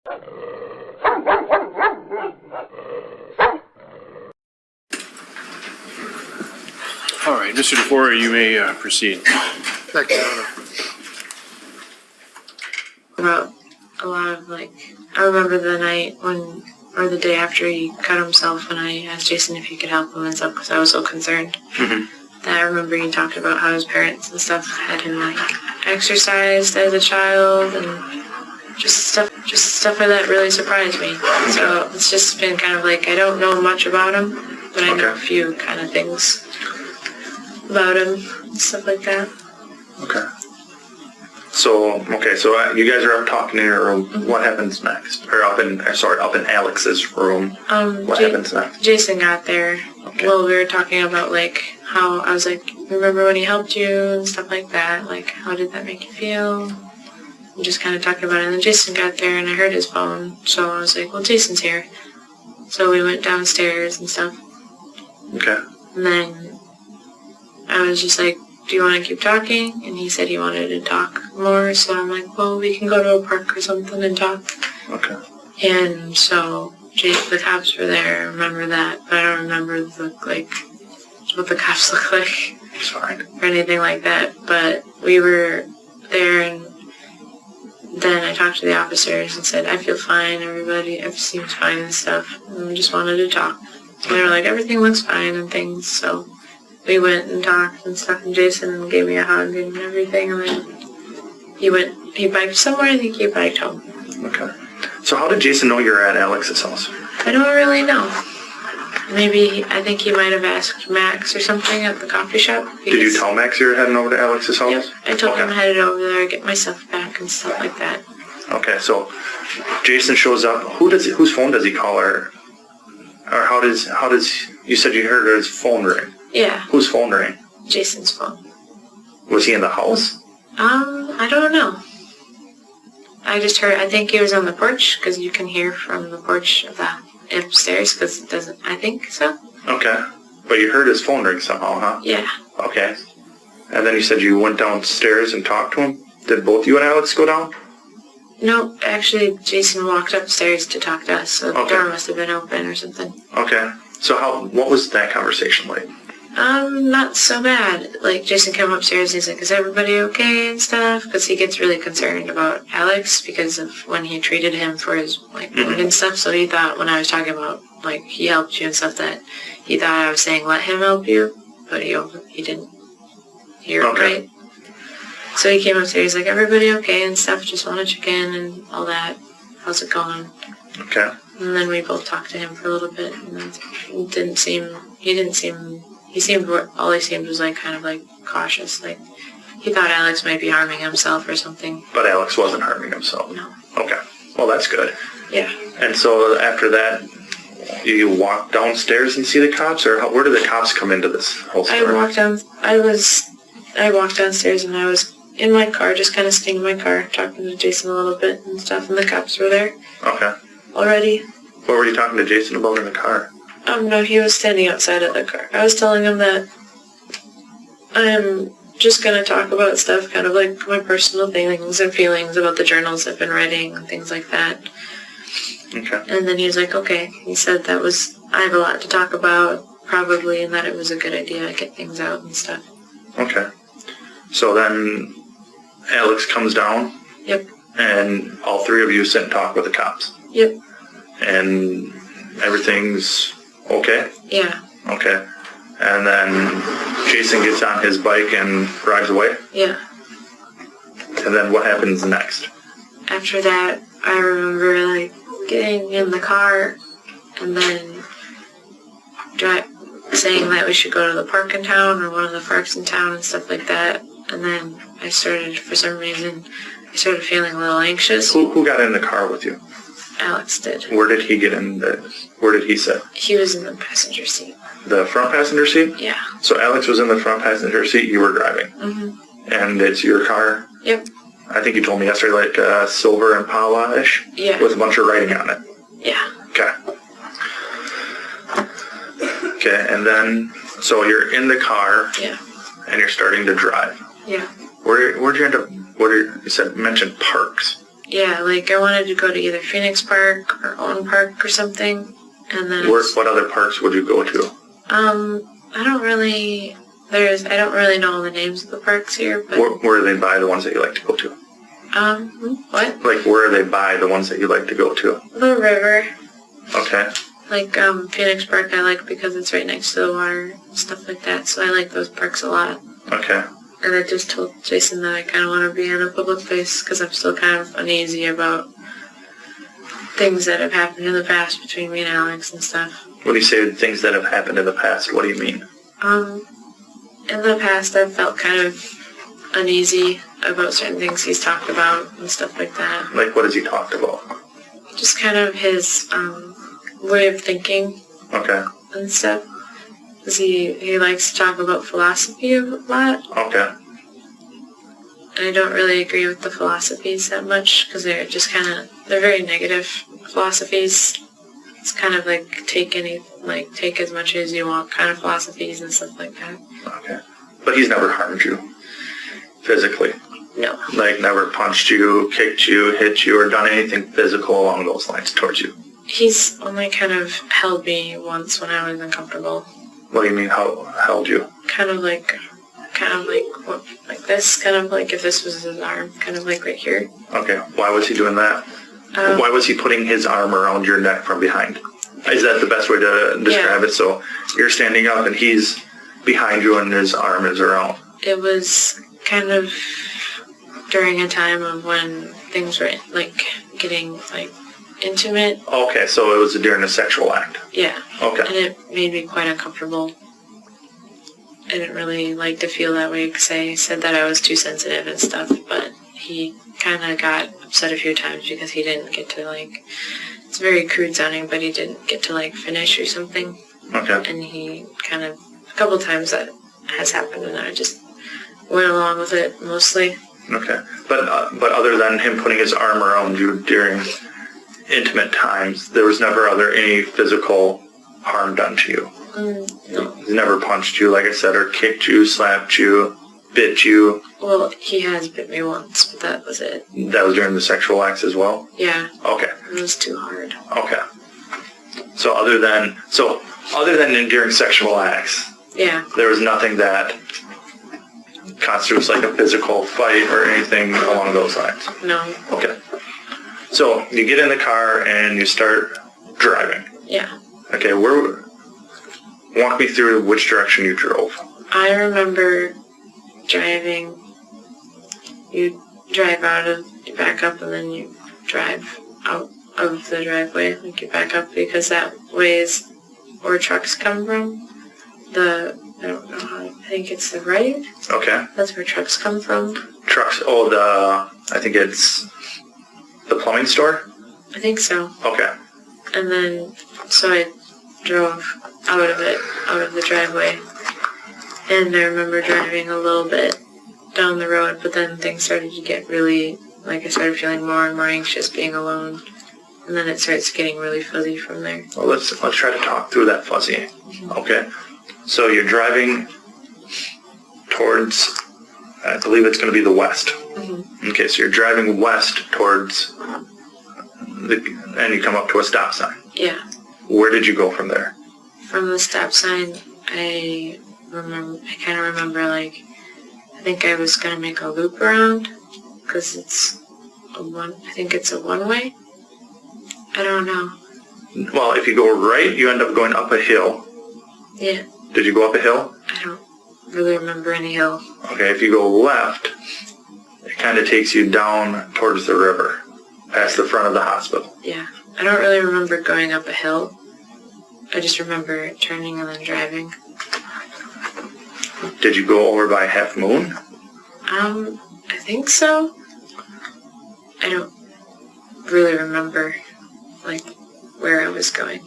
All right, Mr. DeFore, you may proceed. Thank you, Your Honor. About a lot of I remember the night or the day after he cut himself, and I asked Jason if he could help him and stuff because I was so concerned. That I remember he talked about how his parents and stuff had him exercised as a child and just stuff like that really surprised me. So it's just been kind of I don't know much about him, but I know a few kind of things about him and stuff like that. Okay. So you guys are up talking in your room. Mm-hmm. What happens next? Or up in Alex's room. What happens next? Jason got there. Okay. Well, we were talking about how I was remember when he helped you and stuff like that. How did that make you feel? And just kind of talking about it. And then Jason got there and I heard his phone. So I was like, well, Jason's here. So we went downstairs and stuff. Okay. And then I was just like, do you want to keep talking? And he said he wanted to talk more, so I'm like, well, we can go to a park or something and talk. Okay. And so the cops were there, I remember that, but I don't remember what the cops look like. Sorry. Or anything like that, but we were there, and then I talked to the officers and said, I feel fine, everybody seems fine and stuff, and we just wanted to talk. And they were like, everything looks fine and things, so we went and talked and stuff, and Jason gave me a hug and everything, and then he biked somewhere. I think he biked home. Okay. So how did Jason know you were at Alex's house? I don't really know. Maybe, I think he might have asked Max or something at the coffee shop. Did you tell Max you were heading over to Alex's house? Yep. I told him I headed over there, get my stuff back and stuff like that. Okay, so Jason shows up. Whose phone does he call, or how does, you said you heard his phone ring? Yeah. Whose phone rang? Jason's phone. Was he in the house? I don't know. I just heard, I think he was on the porch, because you can hear from the porch of the upstairs, because it doesn't, I think so. Okay. But you heard his phone ring somehow, huh? Yeah. Okay. And then you said you went downstairs and talked to him? Did both you and Alex go down? No, actually, Jason walked upstairs to talk to us, so the door must have been open or something. Okay. So what was that conversation like? Not so bad. Jason came upstairs and he's like, is everybody okay and stuff? Because he gets really concerned about Alex because of when he treated him for his, wound and stuff. So he thought when I was talking about, he helped you and stuff, that he thought I was saying, let him help you. But he didn't hear it right. So he came upstairs, like, everybody okay and stuff? Just want to check in and all that. How's it going? Okay. And then we both talked to him for a little bit, and all he seemed was kind of cautious, he thought Alex might be harming himself or something. But Alex wasn't harming himself? No. Okay. Well, that's good. Yeah. And so after that, you walk downstairs and see the cops, or where did the cops come into this whole story? I walked downstairs and I was in my car, just kind of sitting in my car, talking to Jason a little bit and stuff, and the cops were there. Okay. Already. What were you talking to Jason about in the car? No, he was standing outside of the car. I was telling him that I'm just going to talk about stuff, kind of my personal things and feelings about the journals I've been writing and things like that. Okay. And then he was like, okay. He said I have a lot to talk about, probably, and that it was a good idea to get things out and stuff. Okay. So then Alex comes down. Yep. And all three of you sit and talk with the cops. Yep. And everything's okay? Yeah. Okay. And then Jason gets on his bike and drives away? Yeah. And then what happens next? After that, I remember getting in the car and then saying that we should go to the park in town or one of the parks in town and stuff like that. And then for some reason, I started feeling a little anxious. Who got in the car with you? Alex did. Where did he get in? Where did he sit? He was in the passenger seat. The front passenger seat? Yeah. So Alex was in the front passenger seat, you were driving? Mm-hmm. And it's your car? Yep. I think you told me yesterday, silver Impala-ish? Yeah. With a bunch of writing on it? Yeah. Okay. Okay, and then, so you're in the car. Yeah. And you're starting to drive. Yeah. Where'd you end up, you mentioned parks. Yeah, like I wanted to go to either Phoenix Park or Owen Park or something. And then What other parks would you go to? I don't really know all the names of the parks here, but Where are they by the ones that you like to go to? what? Like, where are they by the ones that you like to go to? The river. Okay. Like Phoenix Park I like because it's right next to the water and stuff like that, so I like those parks a lot. Okay. And I just told Jason that I kind of want to be in a public place because I'm still kind of uneasy about things that have happened in the past between me and Alex and stuff. When you say things that have happened in the past, what do you mean? In the past I've felt kind of uneasy about certain things he's talked about and stuff like that. Like, what has he talked about? Just kind of his way of thinking Okay. and stuff. Because he likes to talk about philosophy a lot. Okay. And I don't really agree with the philosophies that much because they're just they're very negative philosophies. It's kind of like take as much as you want kind of philosophies and stuff like that. Okay. But he's never harmed you physically? No. Like, never punched you, kicked you, hit you, or done anything physical along those lines towards you? He's only kind of held me once when I was uncomfortable. What do you mean, how held you? Kind of like this, kind of like if this was his arm, kind of like right here. Okay. Why was he doing that? Why was he putting his arm around your neck from behind? Is that the best way to describe it? So you're standing up and he's behind you and his arm is around. It was kind of during a time of when things were like getting like intimate. Okay, so it was during a sexual act. Yeah. Okay. And it made me quite uncomfortable. I didn't really like to feel that way because I said that I was too sensitive and stuff, but he kind of got upset a few times because he didn't get to it's very crude sounding, but he didn't get to finish or something. Okay. And he kind of, a couple times that has happened and I just went along with it mostly. Okay. But other than him putting his arm around you during intimate times, there was never any physical harm done to you? No. He's never punched you, like I said, or kicked you, slapped you, bit you? Well, he has bit me once, but that was it. That was during the sexual acts as well? Yeah. Okay. It was too hard. Okay. So other than during sexual acts, yeah, there was nothing that constitutes like a physical fight or anything along those lines? No. Okay. So you get in the car and you start driving. Yeah. Okay, walk me through which direction you drove. I remember driving. You drive you back up and then you drive out of the driveway. Like you back up because that way is where trucks come from. I don't know how, I think it's the right. Okay. That's where trucks come from. Trucks, I think it's the plumbing store? I think so. Okay. And then, so I drove out of the driveway. And I remember driving a little bit down the road, but then things started to get really, I started feeling more and more anxious being alone. And then it starts getting really fuzzy from there. Well, let's try to talk through that fuzzy. Mm-hmm. Okay. So you're driving towards, I believe it's going to be the west. Mm-hmm. Okay, so you're driving west towards, and you come up to a stop sign. Yeah. Where did you go from there? From the stop sign, I kind of remember, I think I was going to make a loop around, because I think it's a one-way. I don't know. Well, if you go right, you end up going up a hill. Yeah. Did you go up a hill? I don't really remember any hill. Okay, if you go left, it kind of takes you down towards the river, past the front of the hospital. Yeah. I don't really remember going up a hill. I just remember turning and then driving. Did you go over by Half Moon? I think so. I don't really remember, where I was going.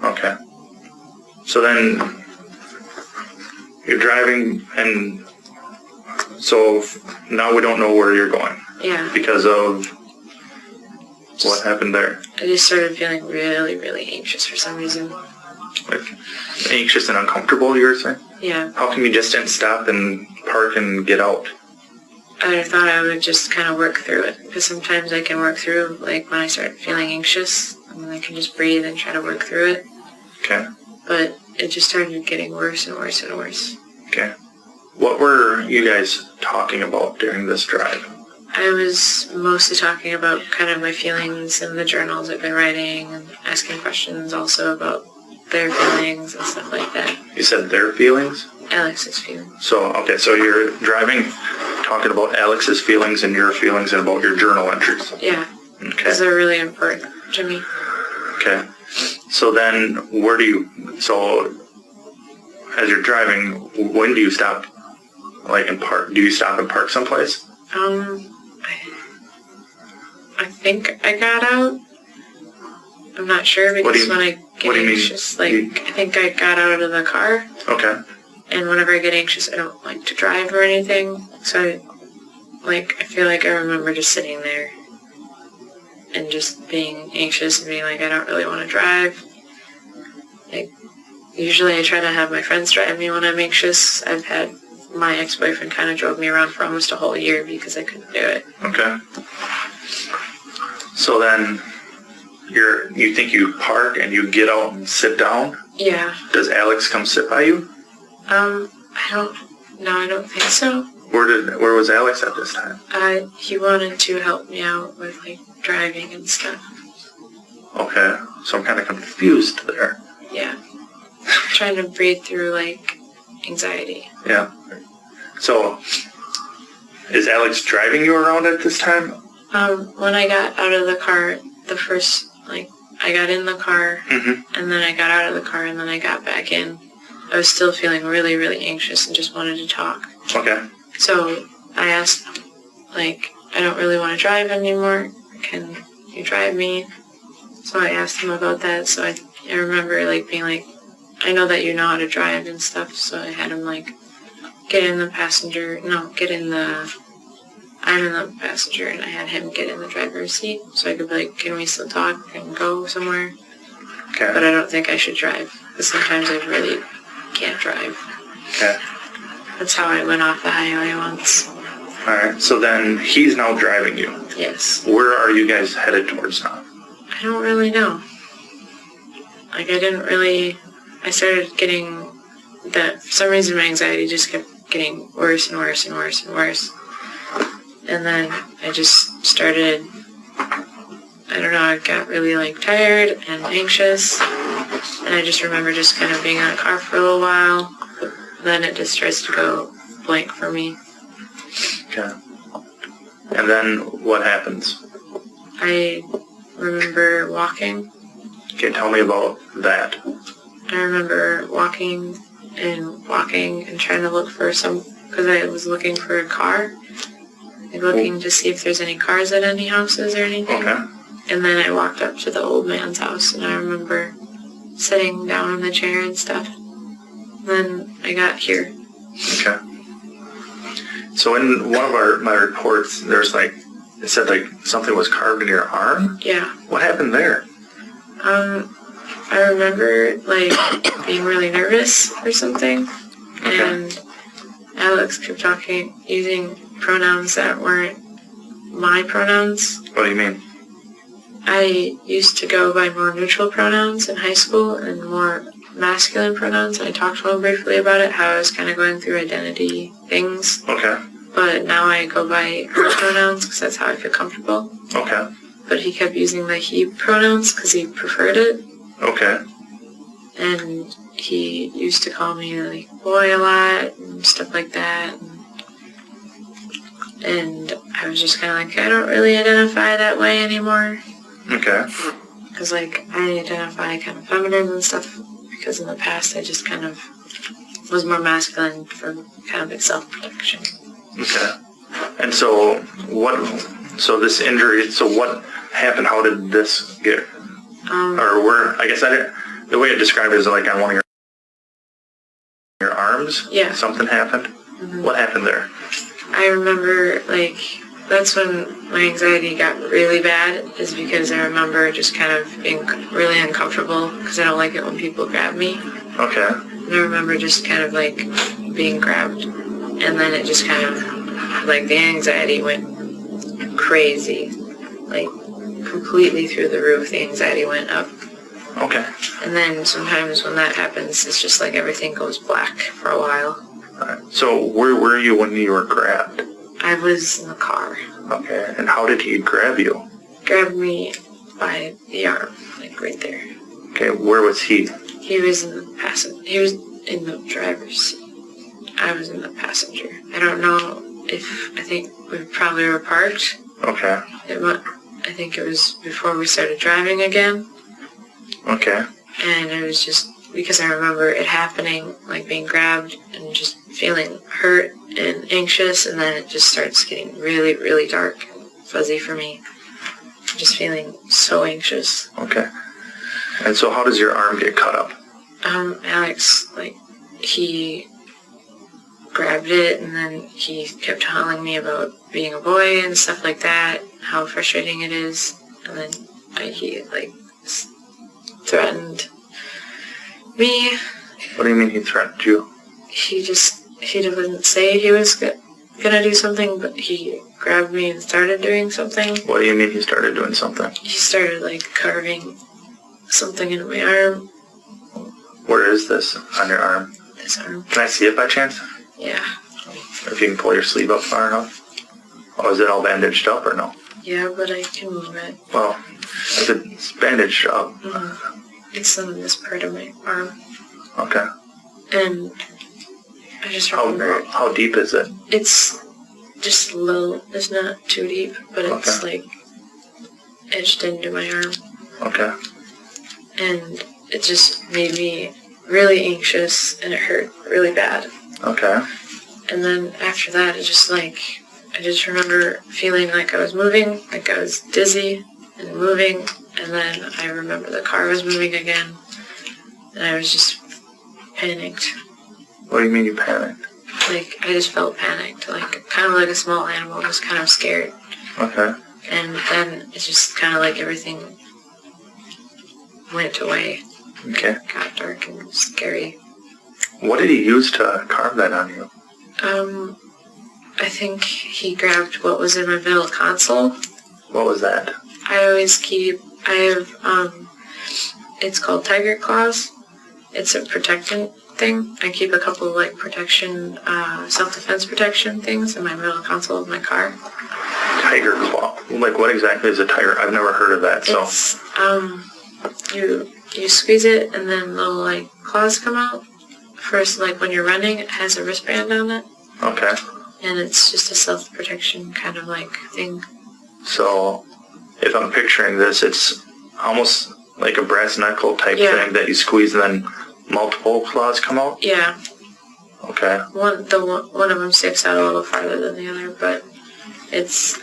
Okay. So then, you're driving, and so now we don't know where you're going. Yeah. Because of what happened there. I just started feeling really, really anxious for some reason. Anxious and uncomfortable, you were saying? Yeah. How come you just didn't stop and park and get out? I thought I would just kind of work through it, because sometimes I can work through, like, when I start feeling anxious, and then I can just breathe and try to work through it. Okay. But it just started getting worse and worse and worse. Okay. What were you guys talking about during this drive? I was mostly talking about kind of my feelings and the journals I've been writing, and asking questions also about their feelings and stuff like that. You said their feelings? Alex's feelings. So, okay, so you're driving, talking about Alex's feelings and your feelings and about your journal entries. Yeah. Okay. Because they're really important to me. Okay. So then, so as you're driving, when do you stop, like, and park? Do you stop and park someplace? I think I got out. I'm not sure, because when I get anxious, I think I got out of the car. Okay. And whenever I get anxious, I don't like to drive or anything. So, I feel like I remember just sitting there and just being anxious and being like, I don't really want to drive. Like, usually I try to have my friends drive me when I'm anxious. I've had my ex-boyfriend kind of drove me around for almost a whole year because I couldn't do it. Okay. So then, you think you park and you get out and sit down? Yeah. Does Alex come sit by you? I don't think so. Where was Alex at this time? He wanted to help me out with, driving and stuff. Okay, so I'm kind of confused there. Yeah. Trying to breathe through, anxiety. Yeah. So, is Alex driving you around at this time? When I got out of the car, I got in the car, and then I got out of the car, and then I got back in. I was still feeling really, really anxious and just wanted to talk. Okay. So I asked, I don't really want to drive anymore. Can you drive me? So I asked him about that. So I remember, being like, I know that you know how to drive and stuff. So I had him, I'm in the passenger, and I had him get in the driver's seat. So I could be like, can we still talk and go somewhere? Okay. But I don't think I should drive, because sometimes I really can't drive. Okay. That's how I went off the highway once. Alright, so then he's now driving you. Yes. Where are you guys headed towards now? I don't really know. I started getting for some reason my anxiety just kept getting worse and worse and worse and worse. And then I just started, I got really tired and anxious. And I just remember just kind of being in the car for a little while. Then it just starts to go blank for me. Okay. And then what happens? I remember walking. Okay, tell me about that. I remember walking and trying to look for because I was looking for a car. Looking to see if there's any cars at any houses or anything. Okay. And then I walked up to the old man's house, and I remember sitting down in the chair and stuff. Then I got here. Okay. So in one of my reports, there's it said something was carved in your arm? Yeah. What happened there? I remember being really nervous or something. Okay. And Alex kept using pronouns that weren't my pronouns. What do you mean? I used to go by more neutral pronouns in high school and more masculine pronouns. I talked to him briefly about it, how I was kind of going through identity things. Okay. But now I go by her pronouns because that's how I feel comfortable. Okay. But he kept using the he pronouns because he preferred it. Okay. And he used to call me boy a lot and stuff like that. And I was just kind of I don't really identify that way anymore. Okay. Because I identify kind of feminine and stuff, because in the past I just kind of was more masculine for kind of self-protection. Okay. And so this injury, so what happened? How did this get, the way it described it is on one of your arms? Yeah. Something happened? Mm-hmm. What happened there? I remember, that's when my anxiety got really bad, is because I remember just kind of being really uncomfortable, because I don't like it when people grab me. Okay. And I remember just kind of, being grabbed, and then it just kind of like, the anxiety went crazy. Like, completely through the roof, the anxiety went up. Okay. And then sometimes when that happens, it's just like everything goes black for a while. Alright. So where were you when you were grabbed? I was in the car. Okay. And how did he grab you? Grabbed me by the arm, like right there. Okay. Where was he? He was in the he was in the driver's seat. I was in the passenger. I don't know I think we probably were parked. Okay. I think it was before we started driving again. Okay. And it was just because I remember it happening, like being grabbed and just feeling hurt and anxious, and then it just starts getting really, really dark and fuzzy for me. Just feeling so anxious. Okay. And so how does your arm get cut up? Alex, like, he grabbed it, and then he kept telling me about being a boy and stuff like that, how frustrating it is, and then he, like, threatened me. What do you mean he threatened you? He didn't say he was gonna do something, but he grabbed me and started doing something. What do you mean he started doing something? He started, like, carving something into my arm. Where is this on your arm? This arm. Can I see it by chance? Yeah. If you can pull your sleeve up far enough. Oh, is it all bandaged up or no? Yeah, but I can move it. Well, if it's bandaged up. Mm-hmm. It's in this part of my arm. Okay. And I just remember... How deep is it? It's just low. It's not too deep, but it's, like, edged into my arm. Okay. And it just made me really anxious, and it hurt really bad. Okay. And then after that, I just remember feeling like I was moving, like I was dizzy and moving, and then I remember the car was moving again, and I was just panicked. What do you mean you panicked? Like, I just felt panicked, like, kind of like a small animal, just kind of scared. Okay. And then it's just kind of like everything went away. Okay. It got dark and scary. What did he use to carve that on you? I think he grabbed what was in my middle console. What was that? It's called Tiger Claws. It's a protectant thing. I keep a couple of, like, protection, self-defense protection things in my middle console of my car. Tiger Claw. Like, what exactly is a tiger? I've never heard of that, so. It's, you squeeze it, and then little, like, claws come out. First, like, when you're running, it has a wristband on it. Okay. And it's just a self-protection kind of, like, thing. So, if I'm picturing this, it's almost like a brass knuckle type thing that you squeeze and then multiple claws come out? Yeah. Okay. One of them sticks out a little farther than the other, but it's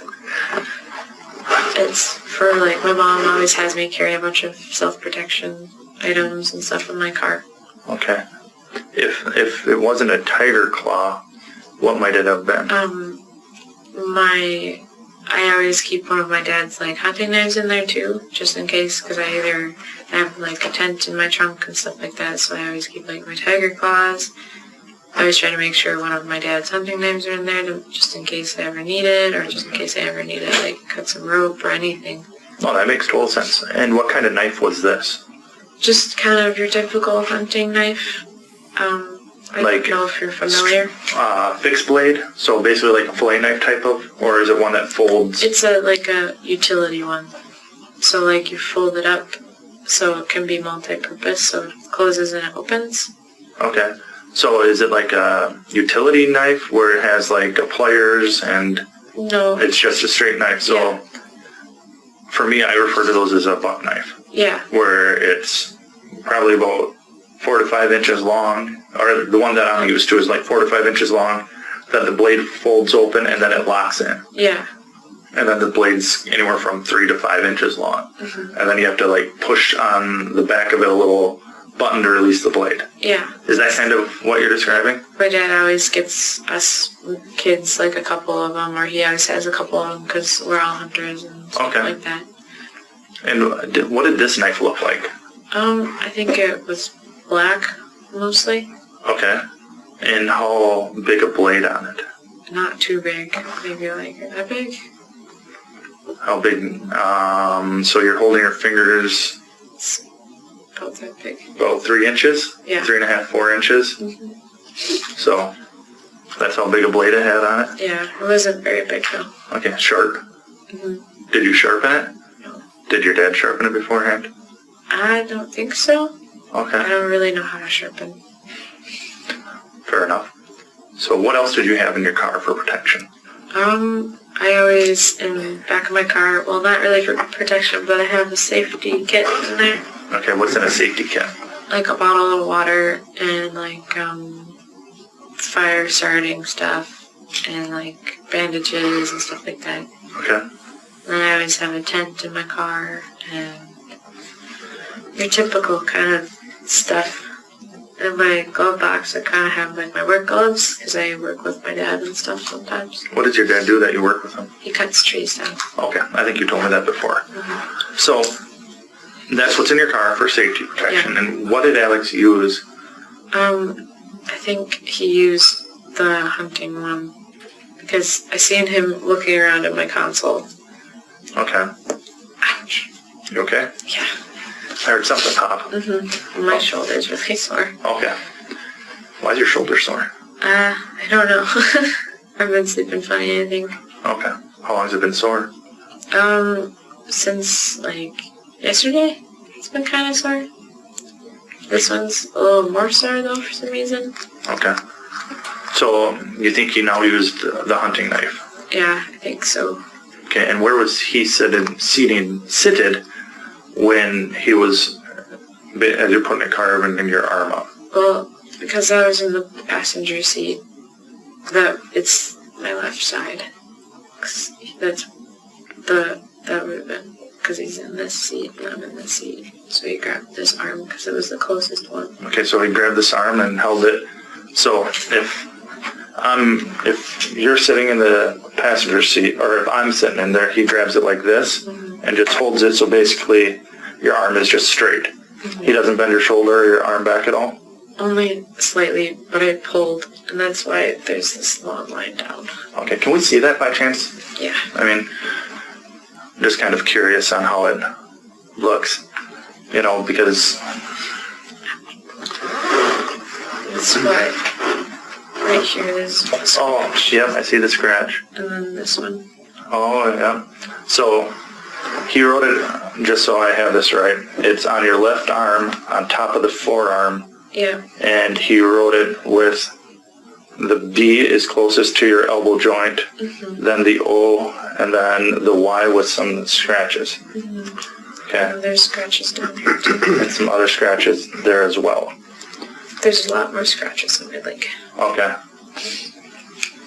for, like, my mom always has me carry a bunch of self-protection items and stuff in my car. Okay. If it wasn't a tiger claw, what might it have been? I always keep one of my dad's, like, hunting knives in there too, just in case, because I have, like, a tent in my trunk and stuff like that, so I always keep, like, my tiger claws. I always try to make sure one of my dad's hunting knives are in there, just in case I ever need it, or just in case I ever need to, like, cut some rope or anything. Oh, that makes total sense. And what kind of knife was this? Just kind of your typical hunting knife. I don't know if you're familiar. Fixed blade? So basically like a fillet knife type of? Or is it one that folds? It's like a utility one. So, like, you fold it up so it can be multi-purpose, so it closes and it opens. Okay. So is it like a utility knife where it has, like, pliers and... No. It's just a straight knife. So for me, I refer to those as a buck knife. Yeah. Where it's probably about 4 to 5 inches long, or the one that I'm used to is like 4 to 5 inches long, then the blade folds open and then it locks in. Yeah. And then the blade's anywhere from 3 to 5 inches long. Mm-hmm. And then you have to, like, push on the back of it a little button to release the blade. Yeah. Is that kind of what you're describing? My dad always gets us kids, like, a couple of them, or he always has a couple of them because we're all hunters and stuff like that. And what did this knife look like? I think it was black, mostly. Okay. And how big a blade on it? not too big. Maybe like that big. How big? So you're holding your fingers It's about that big. about 3 inches? Yeah. 3.5, 4 inches? Mhm. So that's how big a blade it had on it? Yeah, it wasn't very big though. Okay, sharp. Hmm. Did you sharpen it? No. Did your dad sharpen it beforehand? I don't think so. I Okay, don't really know how to sharpen. fair enough. So what else did you have in your car for protection? I always, in the back of my car, well, not really for protection, but I have a safety kit in there. Okay, what's in a safety kit? Like a bottle of water and like, fire starting stuff and like bandages and stuff like that. Okay. And then I always have a tent in my car and your typical kind of stuff. In my glove box, I kind of have like my work gloves because I work with my dad and stuff sometimes. What does your dad do that you work with him? He cuts trees down. Okay, I think you told me that before. Mm-hmm. So that's what's in your car for safety protection. And what did Alex use? I think he used the hunting one because I seen him looking around at my console. Okay. Ouch. You okay? Yeah. I heard something pop. Mm-hmm. My shoulder's really sore. Okay. Why is your shoulder sore? I don't know. I've been sleeping funny, I think. Okay. How long has it been sore? Since like yesterday, it's been kind of sore. This one's a little more sore though for some reason. Okay. So you think he now used the hunting knife? Yeah, I think so. Okay. And where was he seated when he was, as you're putting the car in your arm up? Well, because I was in the passenger seat, it's my left side. 'Cause that would have been because he's in this seat and I'm in this seat. So he grabbed this arm because it was the closest one. Okay, so he grabbed this arm and held it. So if you're sitting in the passenger seat, or if I'm sitting in there, he grabs it like this and just holds it. So basically, your arm is just straight. He doesn't bend your shoulder or your arm back at all. Only slightly, but I pulled, and that's why there's this long line down. Okay, can we see that by chance? Yeah. I mean, I'm just kind of curious on how it looks, because This one, right here, there's a scratch. Yep, I see the scratch. And then this one. Oh, yeah. So he wrote it, just so I have this right, it's on your left arm, on top of the forearm, Yeah. and he wrote it with the B is closest to your elbow joint, then the O, and then the Y with some scratches. Okay. And there's scratches down here too. And some other scratches there as well. There's a lot more scratches on my leg. Okay.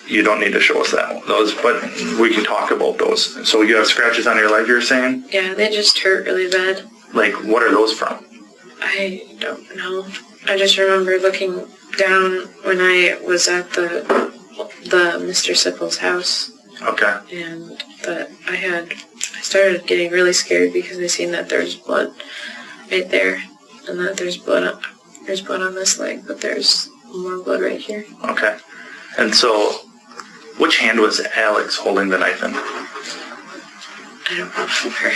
You don't need to show us those, but we can talk about those. So you have scratches on your leg, you're saying? Yeah, they just hurt really bad. Like, what are those from? I don't know. I just remember looking down when I was at the Mr. Sipple's house, Okay. and I started getting really scared because I seen that there's blood right there, and that there's blood on this leg, but there's more blood right here. Okay. And so, which hand was Alex holding the knife in? I don't remember.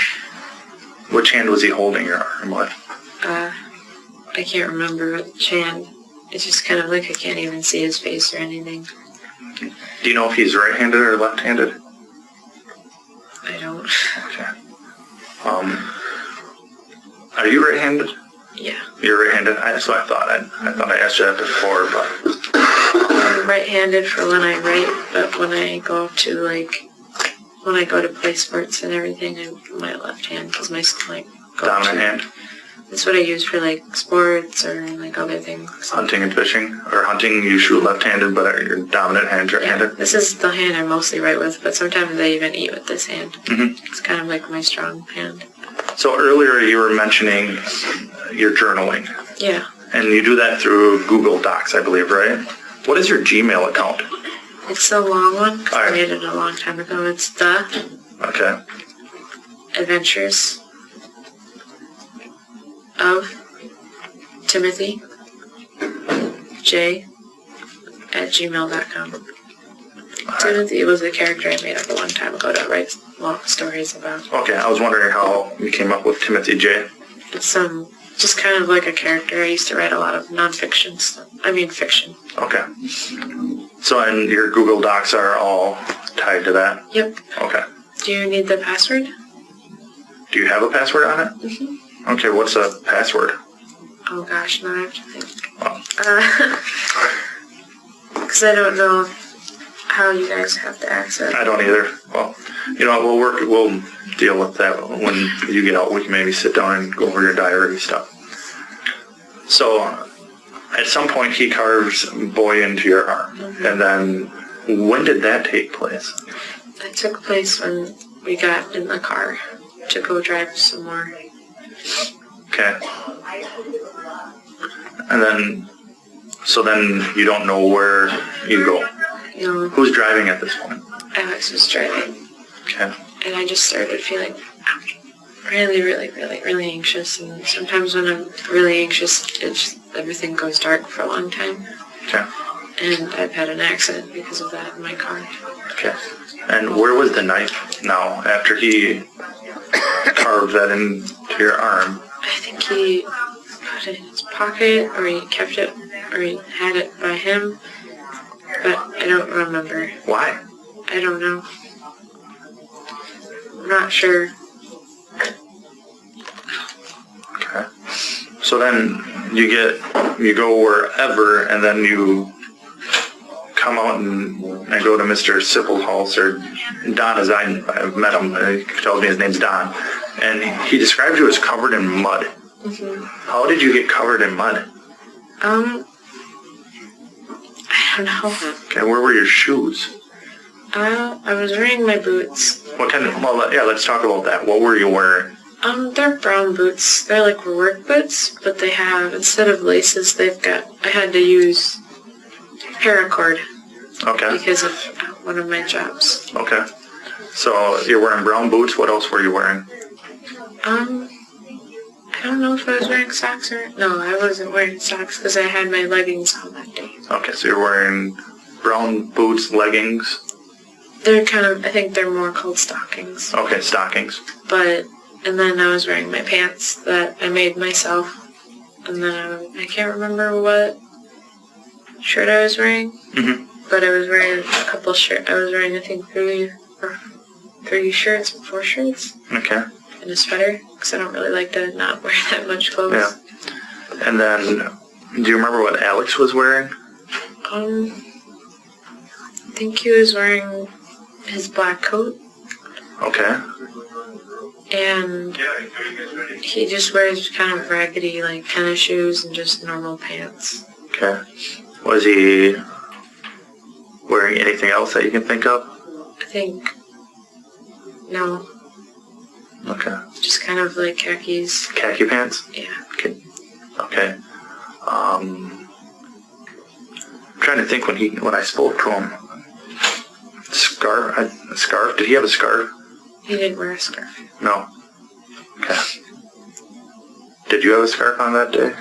Which hand was he holding your arm with? I can't remember which hand. It's just kind of like I can't even see his face or anything. Do you know if he's right-handed or left-handed? I don't. Okay. Are you right-handed? Yeah. You're right-handed? So I thought I asked you that before, but I'm right-handed for when I write, but when I go to play sports and everything, I'm my left hand because my dominant hand? That's what I use for like sports or like other things. Hunting and fishing? Or hunting, you shoot left-handed, but your dominant hand's right-handed? Yeah, this is the hand I'm mostly right with, but sometimes I even eat with this hand. Mm-hmm. It's kind of like my strong hand. So earlier you were mentioning your journaling. Yeah. And you do that through Google Docs, I believe, right? What is your Gmail account? It's a long one, 'cause All right. I made it a long time ago. It's the Okay. Adventures of Timothy J @gmail.com. Timothy was a character I made up a long time ago to write long stories about. Okay, I was wondering how you came up with Timothy J. It's just kind of like a character. I used to write a lot of nonfiction stuff. I mean fiction. Okay. So, and your Google Docs are all tied to that? Yep. Okay. Do you need the password? Do you have a password on it? Mm-hmm. Okay, what's a password? Oh gosh, now I have to think. Oh. Because I don't know how you guys have to access. I don't either. Well, you know, we'll deal with that when you get out. We can maybe sit down and go over your diary stuff. So, at some point he carves boy into your arm. Mm-hmm. And then, when did that take place? It took place when we got in the car to go drive somewhere. Okay. And then, so then you don't know where you go. No. Who's driving at this point? Alex was driving. Okay. And I just started feeling really, really, really, really anxious. And sometimes when I'm really anxious, everything goes dark for a long time. Okay. And I've had an accident because of that in my car. Okay. And where was the knife now after he carved that into your arm? I think he put it in his pocket, or he kept it, or he had it by him. But I don't remember. Why? I don't know. I'm not sure. Okay. So then you go wherever, and then you come out and go to Mr. Sippel's house, or Don, as I've met him. He tells me his name's Don. And he described you as covered in mud. Mm-hmm. How did you get covered in mud? I don't know. Okay, where were your shoes? I was wearing my boots. What kind of, well, yeah, let's talk about that. What were you wearing? They're brown boots. They're like work boots, but they have, instead of laces, I had to use paracord. Okay. Because of one of my jobs. Okay. So you're wearing brown boots. What else were you wearing? I don't know if I was wearing socks or... No, I wasn't wearing socks because I had my leggings on that day. Okay, so you're wearing brown boots, leggings. They're kind of... I think they're more called stockings. Okay, stockings. And then I was wearing my pants that I made myself. And then I can't remember what shirt I was wearing. Mm-hmm. But I was wearing a couple shirts. I was wearing, I think, 3 shirts, 4 shirts. Okay. And a sweater, because I don't really like to not wear that much clothes. Yeah. And then, do you remember what Alex was wearing? I think he was wearing his black coat. Okay. And he just wears kind of raggedy, like, tennis shoes and just normal pants. Okay. Was he wearing anything else that you can think of? I think... No. Okay. Just kind of like khakis. Khaki pants? Yeah. Okay. I'm trying to think when I spoke to him. A scarf? Did he have a scarf? He didn't wear a scarf. No. Okay. Did you have a scarf on that day?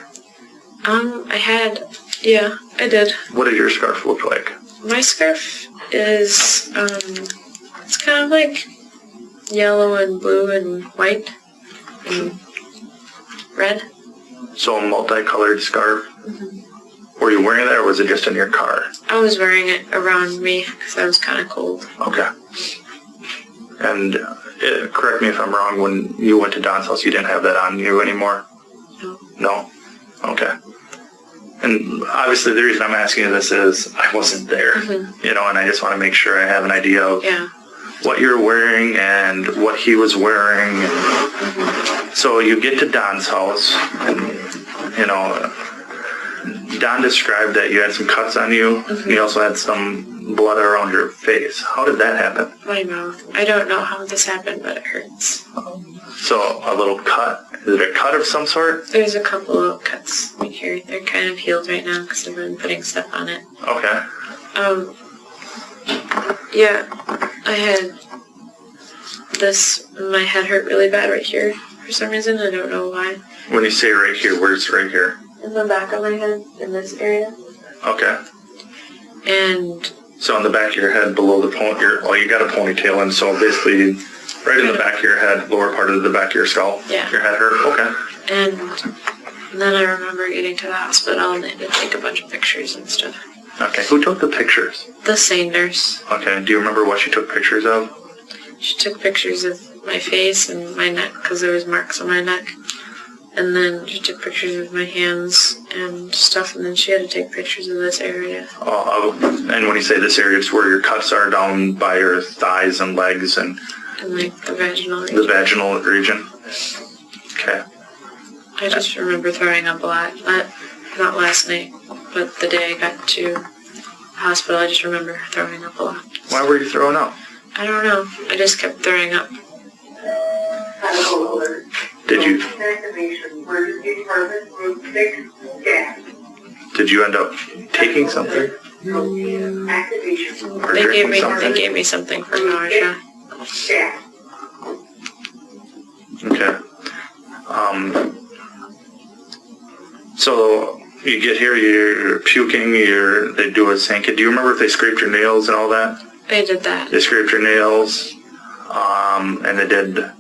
Yeah, I did. What did your scarf look like? My scarf is, it's kind of like yellow and blue and white and red. So a multicolored scarf? Mm-hmm. Were you wearing that, or was it just in your car? I was wearing it around me because I was kind of cold. Okay. And correct me if I'm wrong, when you went to Don's house, you didn't have that on you anymore? No. No? Okay. And obviously the reason I'm asking you this is I wasn't there, mm-hmm. you know, and I just want to make sure I have an idea of what you're wearing and what he was wearing. Mm-hmm. So you get to Don's house, and, you know, Don described that you had some cuts on you. Mm-hmm. You also had some blood around your face. How did that happen? My mouth. I don't know how this happened, but it hurts. So a little cut. Is it a cut of some sort? There's a couple of cuts right here. They're kind of healed right now because I've been putting stuff on it. Okay. Yeah, I had this. My head hurt really bad right here for some reason. I don't know why. When you say right here, where's right here? In the back of my head, in this area. Okay. And So on the back of your head, below the well, you got a ponytail, and so basically, right in the back of your head, lower part of the back of your skull. Yeah. Your head hurt. Okay. And then I remember getting to the hospital and they had to take a bunch of pictures and stuff. Okay. Who took the pictures? The same nurse. Okay. Do you remember what she took pictures of? She took pictures of my face and my neck because there was marks on my neck. And then she took pictures of my hands and stuff, and then she had to take pictures of this area. Oh, and when you say this area, it's where your cuts are down by your thighs and legs and like the vaginal region. the vaginal region. Okay. I just remember throwing up a lot. Not last night, but the day I got to the hospital, I just remember throwing up a lot. Why were you throwing up? I don't know. I just kept throwing up. Did you end up taking something? Or They drinking something? gave me something for nausea. Okay. So you get here, you're puking, they do a Sanka. Do you remember if they scraped your nails and all that? They did that. They scraped your nails, and they did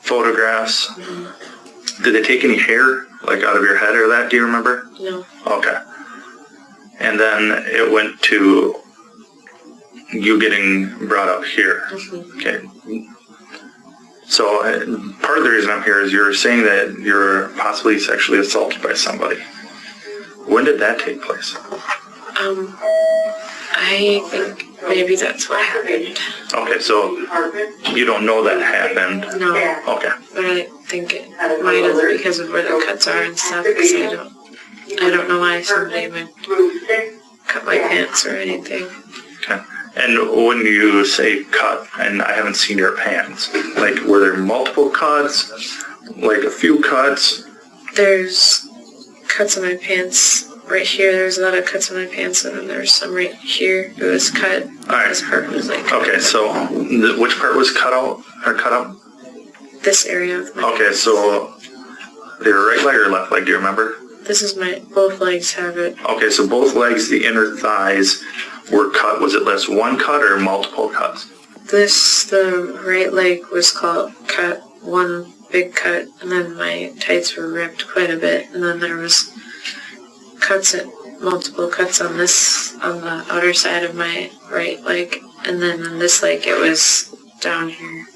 photographs. Mm-hmm. Did they take any hair, like out of your head or that? Do you remember? No. Okay. And then it went to you getting brought up here. Mm-hmm. Okay. So part of the reason I'm here is you're saying that you're possibly sexually assaulted by somebody. When did that take place? I think maybe that's what happened. Okay, so you don't know that happened. No. Okay. But I think it might have because of where the cuts are and stuff. Because I don't know why somebody would cut my pants or anything. Okay. And when you say cut, and I haven't seen your pants, like were there multiple cuts, like a few cuts? There's cuts on my pants right here. There's a lot of cuts on my pants, and then there's some right here. It was cut. All right. This part was like. Okay, so which part was cut out or cut up? This area of my. Okay, so your right leg or left leg? Do you remember? This is both legs have it. Okay, so both legs, the inner thighs, were cut. Was it less one cut or multiple cuts? The right leg was cut, one big cut, and then my tights were ripped quite a bit, and then there was multiple cuts on the outer side of my right leg, and then on this leg it was down here.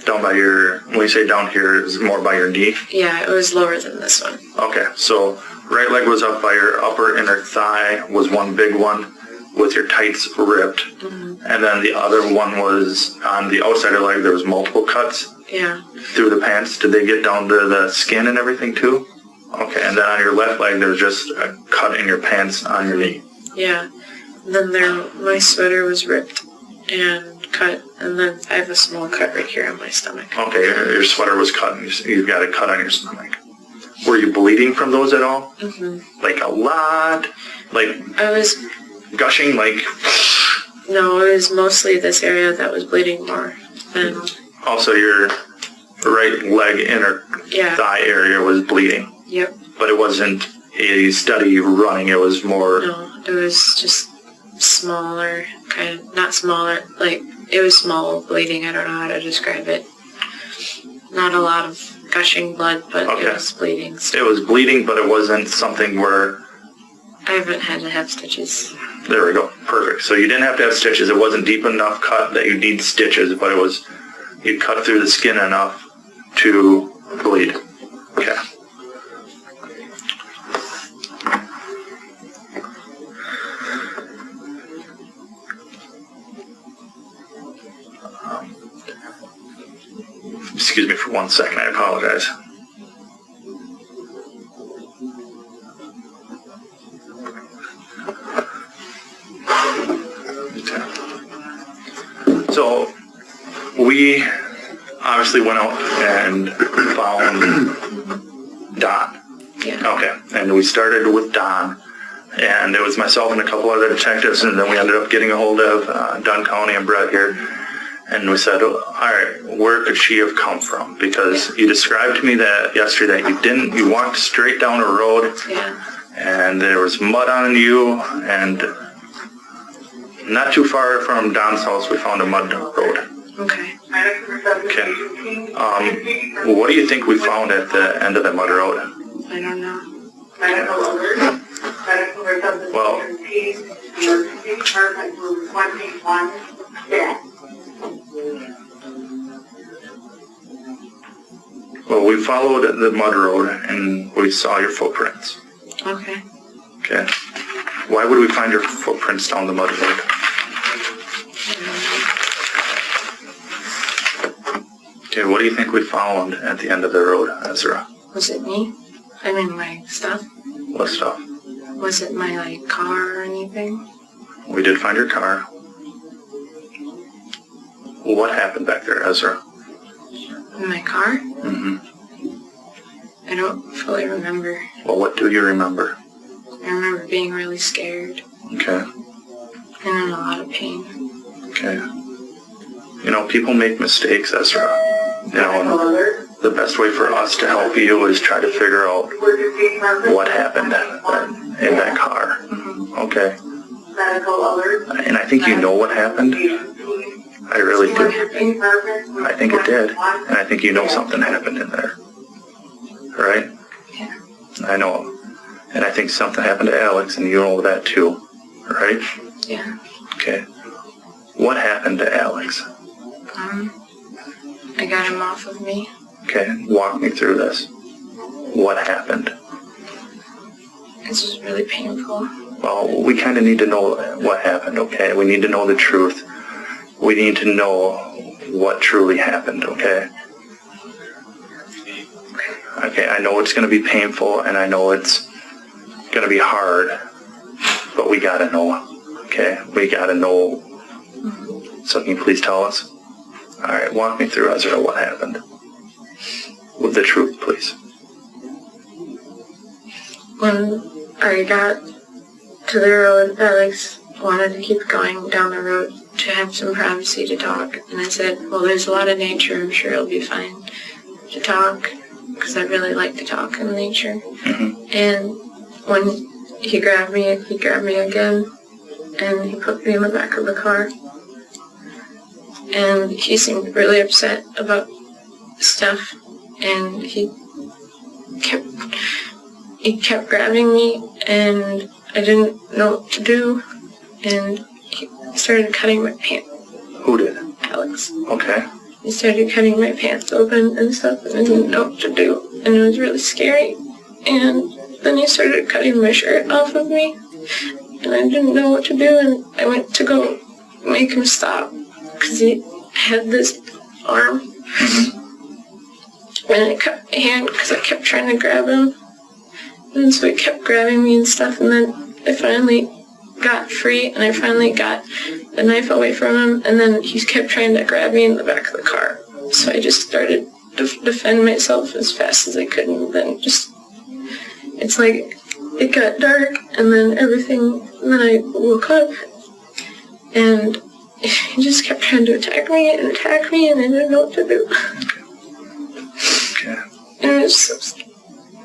Down by when you say down here, is it more by your knee? Yeah, it was lower than this one. Okay, so right leg was up by your upper inner thigh, was one big one with your tights ripped, and then the other one was on the outside of the leg. There was multiple cuts. Yeah. Through the pants. Did they get down to the skin and everything too? Okay, and then on your left leg, there was just a cut in your pants on your knee. Yeah. And then my sweater was ripped and cut, and then I have a small cut right here on my stomach. Okay, your sweater was cut, and you've got a cut on your stomach. Were you bleeding from those at all? Mm-hmm. Like a lot? Like I was gushing, like... No, it was mostly this area that was bleeding more. And also your right leg inner thigh area was bleeding. Yep. But it wasn't a steady running, it was more... No, it was just smaller, kind of, not smaller, like, it was small bleeding, I don't know how to describe it. Not a lot of gushing blood, but it was bleeding. It was bleeding, but it wasn't something where... I haven't had to have stitches. There we go. Perfect. So you didn't have to have stitches. It wasn't deep enough cut that you need stitches, but it was, you cut through the skin enough to bleed. Okay. Excuse me for 1 second. I apologize. So we obviously went out and found Don. Yeah. Okay. And we started with Don. And it was myself and a couple other detectives, and then we ended up getting a hold of Dunn County and Brett here. And we said, all right, where could she have come from? Because you described to me that yesterday that you walked straight down a road. Yeah. And there was mud on you, and Not too far from Don's house, we found a mud road. Okay. Okay. What do you think we found at the end of the mud road? I don't know. Well, we followed the mud road and we saw your footprints. Okay. Okay. Why would we find your footprints down the mud road? Okay, what do you think we found at the end of the road, Ezra? Was it me? I mean, my stuff? What stuff? Was it my, like, car or anything? We did find your car. What happened back there, Ezra? In my car? Mm-hmm. I don't fully remember. Well, what do you remember? I remember being really scared Okay. and in a lot of pain. Okay. You know, people make mistakes, Ezra. You know, and the best way for us to help you is try to figure out what happened in that car. Okay. And I think you know what happened. I really do. I think it did. And I think you know something happened in there. Right? Yeah. I know. And I think something happened to Alex, and you know that too. Right? Yeah. Okay. What happened to Alex? I got him off of me. Okay, walk me through this. What happened? It's just really painful. Well, we kind of need to know what happened, okay? We need to know the truth. We need to know what truly happened, okay? Okay, I know it's going to be painful, and I know it's going to be hard, but we got to know, okay? We got to know. So can you please tell us? All right, walk me through, Ezra, what happened. With the truth, please. When I got to the road, Alex wanted to keep going down the road to have some privacy to talk. And I said, well, there's a lot of nature. I'm sure it'll be fine to talk, because I really like to talk in nature. Mm-hmm. And when he grabbed me again, and he put me in the back of the car. And he seemed really upset about stuff, and he kept grabbing me, and I didn't know what to do, and he started cutting my pants. Who did? Alex. Okay. He started cutting my pants open and stuff, and I didn't know what to do, and it was really scary. And then he started cutting my shirt off of me, and I didn't know what to do, and I went to go make him stop, because he had this arm. Mm-hmm. And I cut my hand because I kept trying to grab him. And so he kept grabbing me and stuff, and then I finally got free, and I finally got the knife away from him, and then he kept trying to grab me in the back of the car. So I just started to defend myself as fast as I could, and then it's like, it got dark, and then I woke up, and he just kept trying to attack me, and I didn't know what to do. Okay. And it was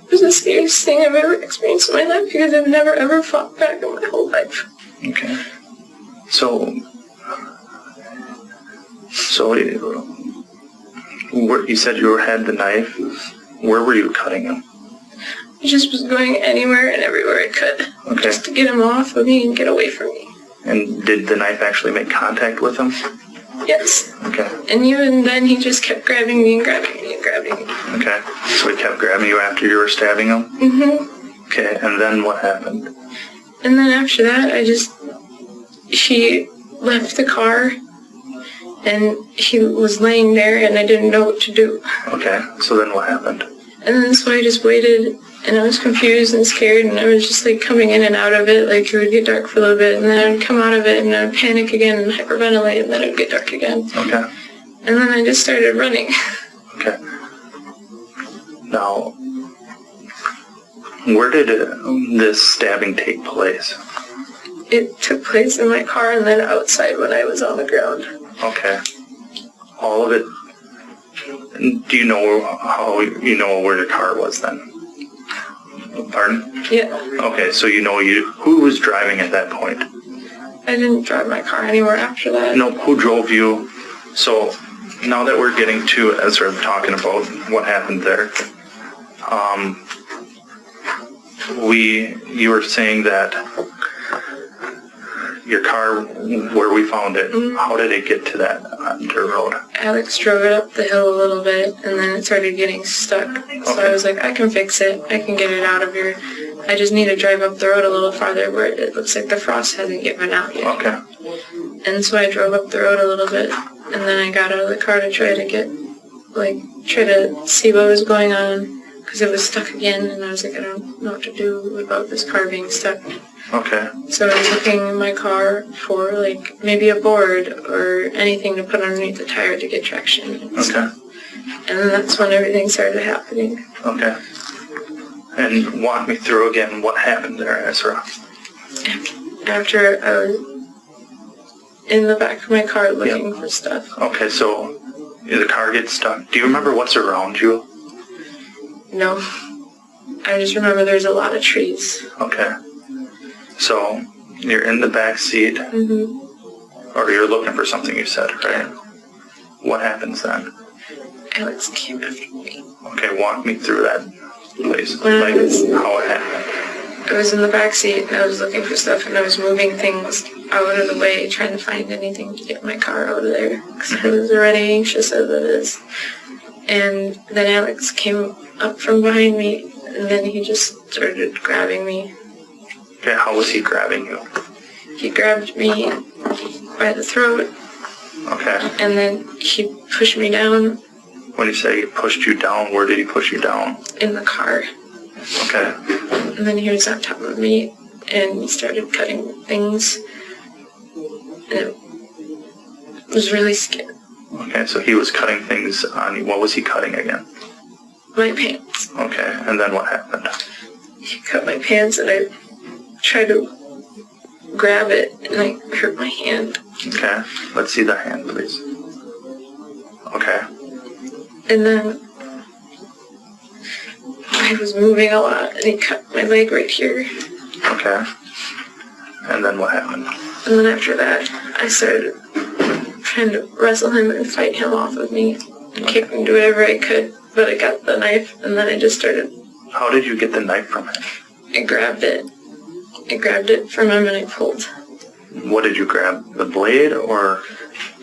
the scariest thing I've ever experienced in my life, because I've never ever fought back in my whole life. Okay. So you said you had the knife. Where were you cutting him? I just was going anywhere and everywhere I could, Okay. just to get him off of me and get away from me. And did the knife actually make contact with him? Yes. Okay. And even then, he just kept grabbing me and grabbing me and grabbing me. Okay. So he kept grabbing you after you were stabbing him? Mm-hmm. Okay, and then what happened? And then after that, she left the car, and he was laying there, and I didn't know what to do. Okay, so then what happened? And then so I just waited, and I was confused and scared, and I was just like coming in and out of it, like it would get dark for a little bit, and then I'd come out of it, and I'd panic again and hyperventilate, and then it would get dark again. Okay. And then I just started running. Okay. Now, where did this stabbing take place? It took place in my car and then outside when I was on the ground. Okay. All of it. Do you know how you know where your car was then? Pardon? Yeah. Okay, so you know who was driving at that point? I didn't drive my car anywhere after that. No, who drove you? So now that we're getting to Ezra talking about what happened there, you were saying that your car, where we found it, how did it get to that dirt road? Alex drove it up the hill a little bit, and then it started getting stuck. So I was like, I can fix it. I can get it out of here. I just need to drive up the road a little farther where it looks like the frost hasn't given out yet. Okay. And so I drove up the road a little bit, and then I got out of the car to try to see what was going on, because it was stuck again, and I was like, I don't know what to do about this car being stuck. Okay. So I was looking in my car for, like, maybe a board or anything to put underneath the tire to get traction and stuff. And then that's when everything started happening. Okay. And walk me through again what happened there, Ezra. After I was in the back of my car looking for stuff. Okay, so the car gets stuck. Do you remember what's around you? No. I just remember there's a lot of trees. Okay. So you're in the back seat, or you're looking for something, you said, right? Yeah. What happens then? Alex came after me. Okay, walk me through that, please. When Like, how it happened. I was in the back seat and I was looking for stuff and I was moving things out of the way, trying to find anything to get my car out of there, because I was already anxious as it is. And then Alex came up from behind me, and then he just started grabbing me. Okay, how was he grabbing you? He grabbed me by the throat, Okay. and then he pushed me down When you say he pushed you down, where did he push you down? in the car. Okay. And then he was on top of me, and he started cutting things. And it was really scary. Okay, so he was cutting things on you. What was he cutting again? My pants. Okay, and then what happened? He cut my pants, and I tried to grab it, and I hurt my hand. Okay, let's see the hand, please. Okay. And then I was moving a lot, and he cut my leg right here. Okay. And then what happened? And then after that, I started trying to wrestle him and fight him off of me, and kick and do whatever I could. But I got the knife, and then I just started. How did you get the knife from him? I grabbed it. I grabbed it from him, and I pulled. What did you grab? The blade or?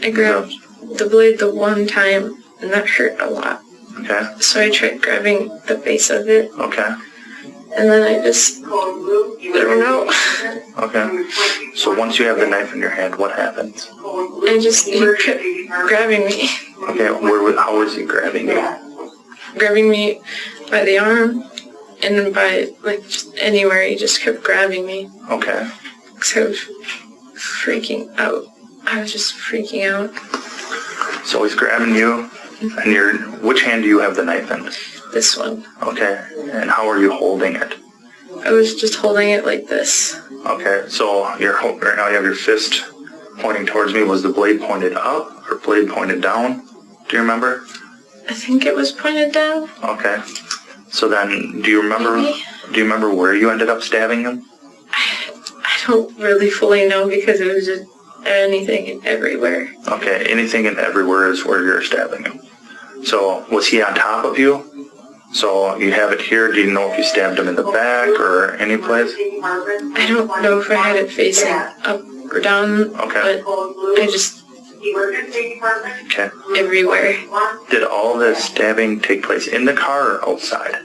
I grabbed the blade the one time, and that hurt a lot. Okay. So I tried grabbing the base of it, Okay. and then I just, I don't know. Okay. So once you have the knife in your hand, what happens? He kept grabbing me. Okay. How was he grabbing you? Grabbing me by the arm, and then by, like, just anywhere, he just kept grabbing me. Okay. So I was freaking out. I was just freaking out. So he's grabbing you, and which hand do you have the knife in? This one. Okay. And how are you holding it? I was just holding it like this. Okay. So right now you have your fist pointing towards me. Was the blade pointed up or blade pointed down? Do you remember? I think it was pointed down. Okay. So then, do you remember? Maybe. Do you remember where you ended up stabbing him? I don't really fully know, because it was just anything and everywhere. Okay. Anything and everywhere is where you're stabbing him. So was he on top of you? So you have it here. Do you know if you stabbed him in the back or any place? I don't know if I had it facing up or down. Okay. But I just Okay. everywhere. Did all this stabbing take place in the car or outside?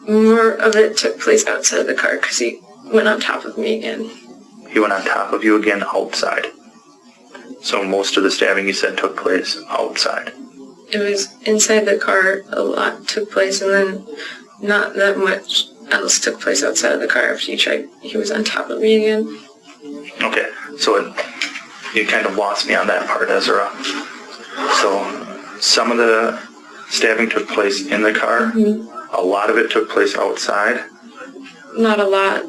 More of it took place outside the car, because he went on top of me again. He went on top of you again outside. So most of the stabbing you said took place outside. It was inside the car, a lot took place, and then not that much else took place outside of the car after he was on top of me again. Okay, so you kind of lost me on that part, Ezra. So some of the stabbing took place in the car. A lot of it took place outside. Not a lot.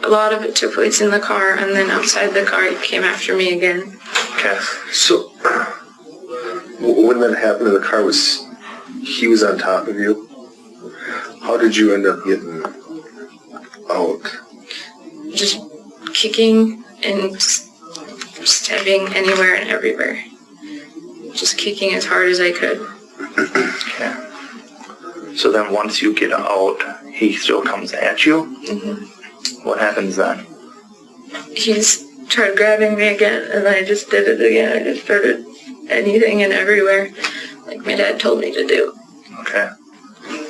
A lot of it took place in the car, and then outside the car, he came after me again. Okay. So, when that happened in the car, he was on top of you? How did you end up getting out? Just kicking and stabbing anywhere and everywhere. Just kicking as hard as I could. Okay. So then once you get out, he still comes at you? Mm-hmm. What happens then? He's tried grabbing me again, and I just did it again. I just started anything and everywhere, like my dad told me to do. Okay.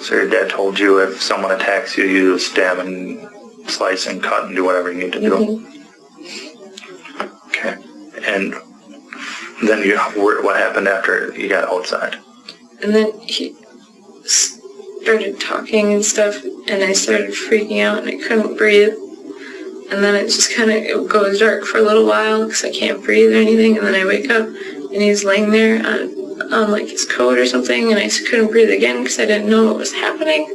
So your dad told you if someone attacks you, you stab and slice and cut and do whatever you need to do? Mm-hmm. Okay. And then what happened after you got outside? And then he started talking and stuff, and I started freaking out, and I couldn't breathe. And then it just kind of goes dark for a little while because I can't breathe or anything. And then I wake up, and he's laying there on like his coat or something, and I couldn't breathe again because I didn't know what was happening.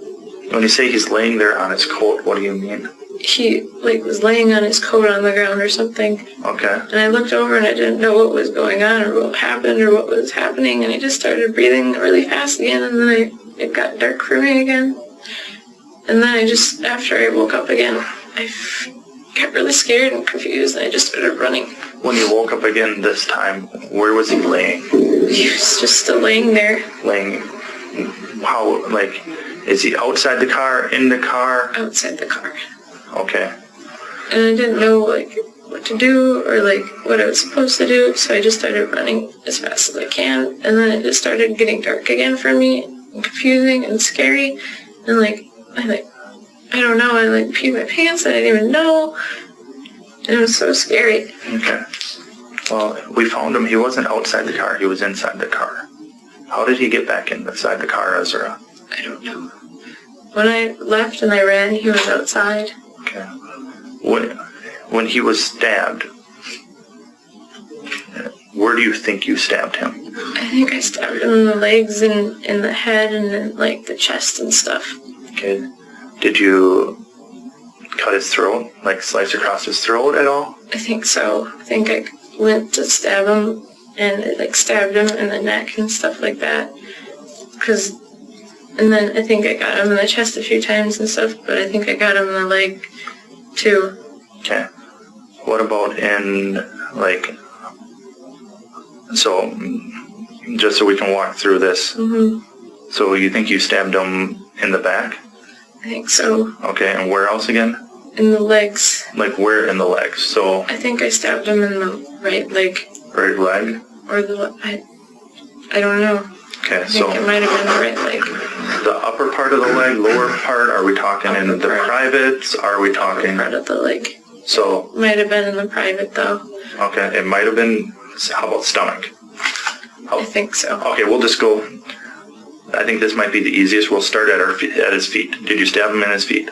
When you say he's laying there on his coat, what do you mean? He was laying on his coat on the ground or something. Okay. And I looked over and I didn't know what was going on or what happened or what was happening, and I just started breathing really fast again, and then it got dark for me again. And then after I woke up again, I got really scared and confused, and I just started running. When you woke up again this time, where was he laying? He was just still laying there. Laying, how, like, is he outside the car, in the car? Outside the car. Okay. And I didn't know, what to do or, what I was supposed to do, so I just started running as fast as I can, and then it just started getting dark again for me, and confusing and scary, and, I don't know, I peed my pants, I didn't even know, and it was so scary. Okay. Well, we found him. He wasn't outside the car. He was inside the car. How did he get back inside the car, Ezra? I don't know. When I left and I ran, he was outside. Okay. When he was stabbed, where do you think you stabbed him? I think I stabbed him in the legs and in the head and in, the chest and stuff. Okay. Did you cut his throat? Slice across his throat at all? I think so. I think I went to stab him and it, stabbed him in the neck and stuff like that. And then I think I got him in the chest a few times and stuff, but I think I got him in the leg too. Okay. What about in, so, just so we can walk through this. Mm-hmm. So you think you stabbed him in the back? I think so. Okay, and where else again? In the legs. Where in the legs? So I think I stabbed him in the right leg. Right leg? Or I don't know. Okay, I think it might have been the right leg. The upper part of the leg, lower part, are we talking in the privates? Are we talking? Part of the leg. So. Might have been in the private though. Okay, it might have been, how about stomach? I think so. Okay, we'll just go, I think this might be the easiest. We'll start at his feet. Did you stab him in his feet?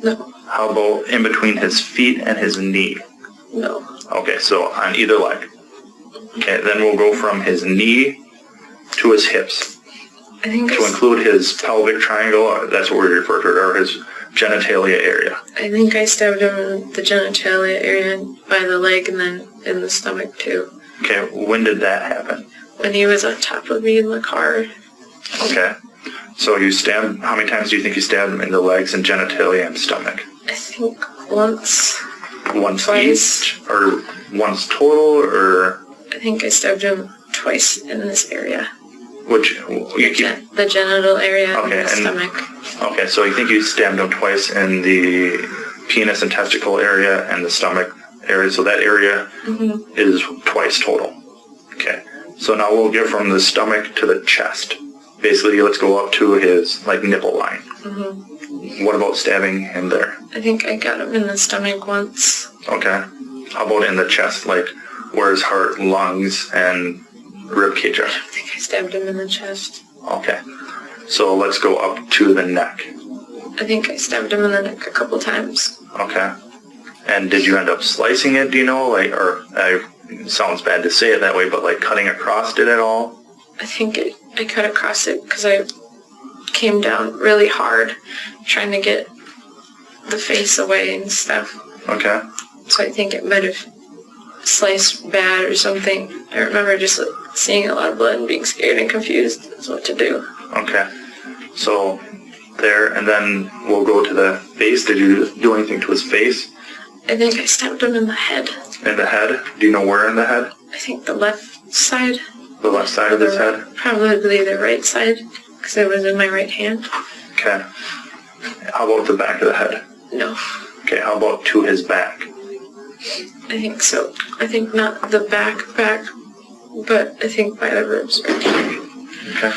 No. How about in between his feet and his knee? No. Okay, so on either leg. Okay, then we'll go from his knee to his hips. I think to include his pelvic triangle, that's what we refer to it, or his genitalia area. I think I stabbed him in the genitalia area by the leg and then in the stomach too. Okay, when did that happen? When he was on top of me in the car. Okay, so you stabbed, how many times do you think you stabbed him in the legs and genitalia and stomach? I think once. Once twice. Each? Or once total, or? I think I stabbed him twice in this area. Which? The genital area and the stomach. Okay, so you think you stabbed him twice in the penis and testicle area and the stomach area, so that area is twice total. Okay, so now we'll get from the stomach to the chest. Basically, let's go up to his, nipple line. Mm-hmm. What about stabbing him there? I think I got him in the stomach once. Okay. How about in the chest, where his heart, lungs, and rib cage are? I don't think I stabbed him in the chest. Okay. So let's go up to the neck. I think I stabbed him in the neck a couple times. Okay. And did you end up slicing it, do you know? It sounds bad to say it that way, but cutting across it at all? I think I cut across it because I came down really hard trying to get the face away and stuff. Okay. So I think it might have sliced bad or something. I remember just seeing a lot of blood and being scared and confused as what to do. Okay. So there, and then we'll go to the face. Did you do anything to his face? I think I stabbed him in the head. In the head? Do you know where in the head? I think the left side. The left side of his head? Probably the right side, because it was in my right hand. Okay. How about the back of the head? No. Okay, how about to his back? I think so. I think not the back, but I think by the ribs right here. Okay.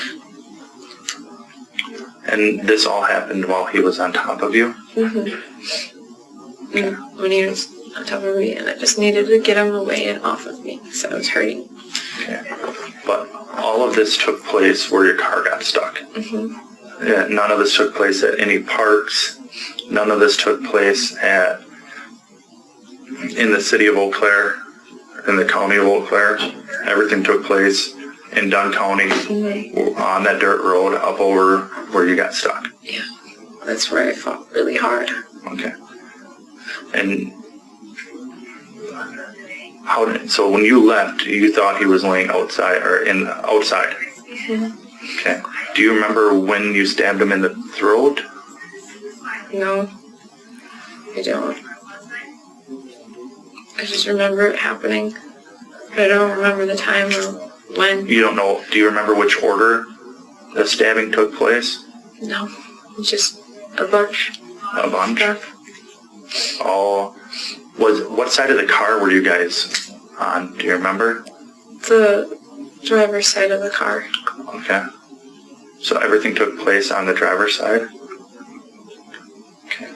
And this all happened while he was on top of you? When he was on top of me, and I just needed to get him away and off of me, so I was hurting. Okay. But all of this took place where your car got stuck? Yeah, none of this took place at any parks. None of this took place in the city of Eau Claire, in the county of Eau Claire. Everything took place in Dunn County, on that dirt road up over where you got stuck. Yeah, that's where I fought really hard. Okay. And so when you left, you thought he was laying outside or outside? Okay. Do you remember when you stabbed him in the throat? No, I don't. I just remember it happening, but I don't remember the time or when. You don't know, do you remember which order the stabbing took place? No, it's just a bunch. A bunch? Stuff. Oh, what side of the car were you guys on? Do you remember? The driver's side of the car. Okay. So everything took place on the driver's side? Okay.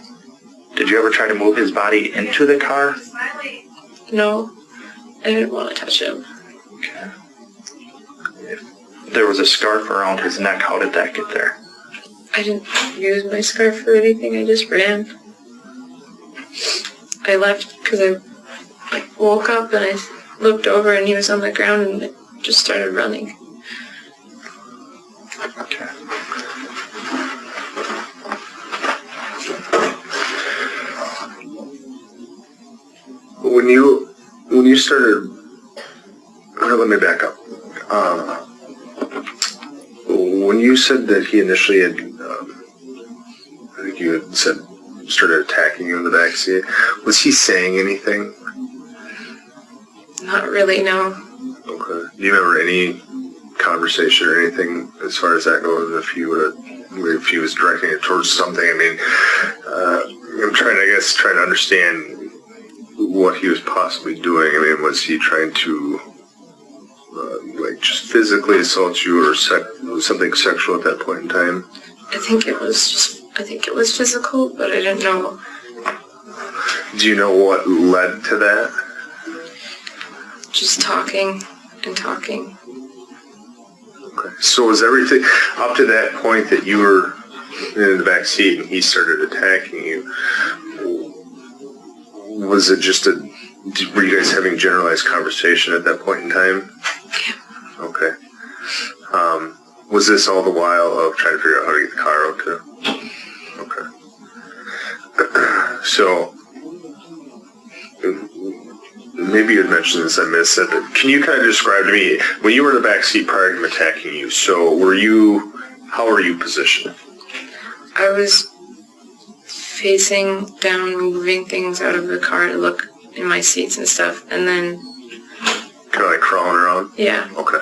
Did you ever try to move his body into the car? No, I didn't want to touch him. Okay. There was a scarf around his neck. How did that get there? I didn't use my scarf or anything. I just ran. I left because I woke up and I looked over and he was on the ground and I just started running. Okay. When you started, let me back up. When you said that he initially had, I think you had said, started attacking you in the backseat, was he saying anything? Not really, no. Okay. Do you remember any conversation or anything as far as that goes? If he was directing it towards something, I mean, I'm trying to understand what he was possibly doing. I mean, was he trying to just physically assault you or something sexual at that point in time? I think it was physical, but I didn't know. Do you know what led to that? Just talking and talking. Okay. So was everything up to that point that you were in the back seat and he started attacking you? Was it just were you guys having generalized conversation at that point in time? Yeah. Okay. Was this all the while of trying to figure out how to get the car out too? Okay. So, maybe you had mentioned this, I missed it, but can you kind of describe to me, when you were in the back seat prior to him attacking you, so how were you positioned? I was facing down, moving things out of the car to look in my seats and stuff, and then... Kind of like crawling around? Yeah. Okay.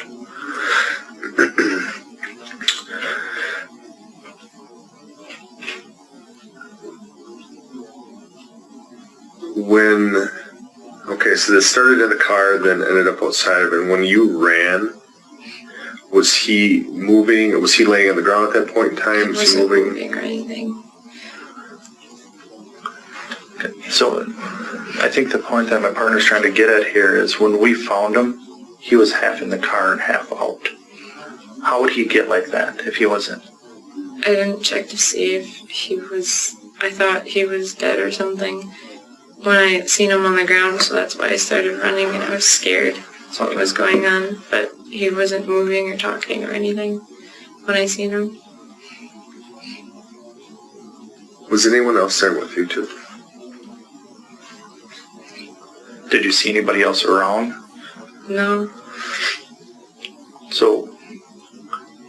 So this started in the car, then ended up outside of it. And when you ran, was he moving? Was he laying on the ground at that point in time? Was he moving or anything? So I think the point that my partner's trying to get at here is when we found him, he was half in the car and half out. How would he get like that if he wasn't? I didn't check to see if he was... I thought he was dead or something when I seen him on the ground, so that's why I started running, and I was scared what was going on, but he wasn't moving or talking or anything when I seen him. Was anyone else there with you too? Did you see anybody else around? No. So,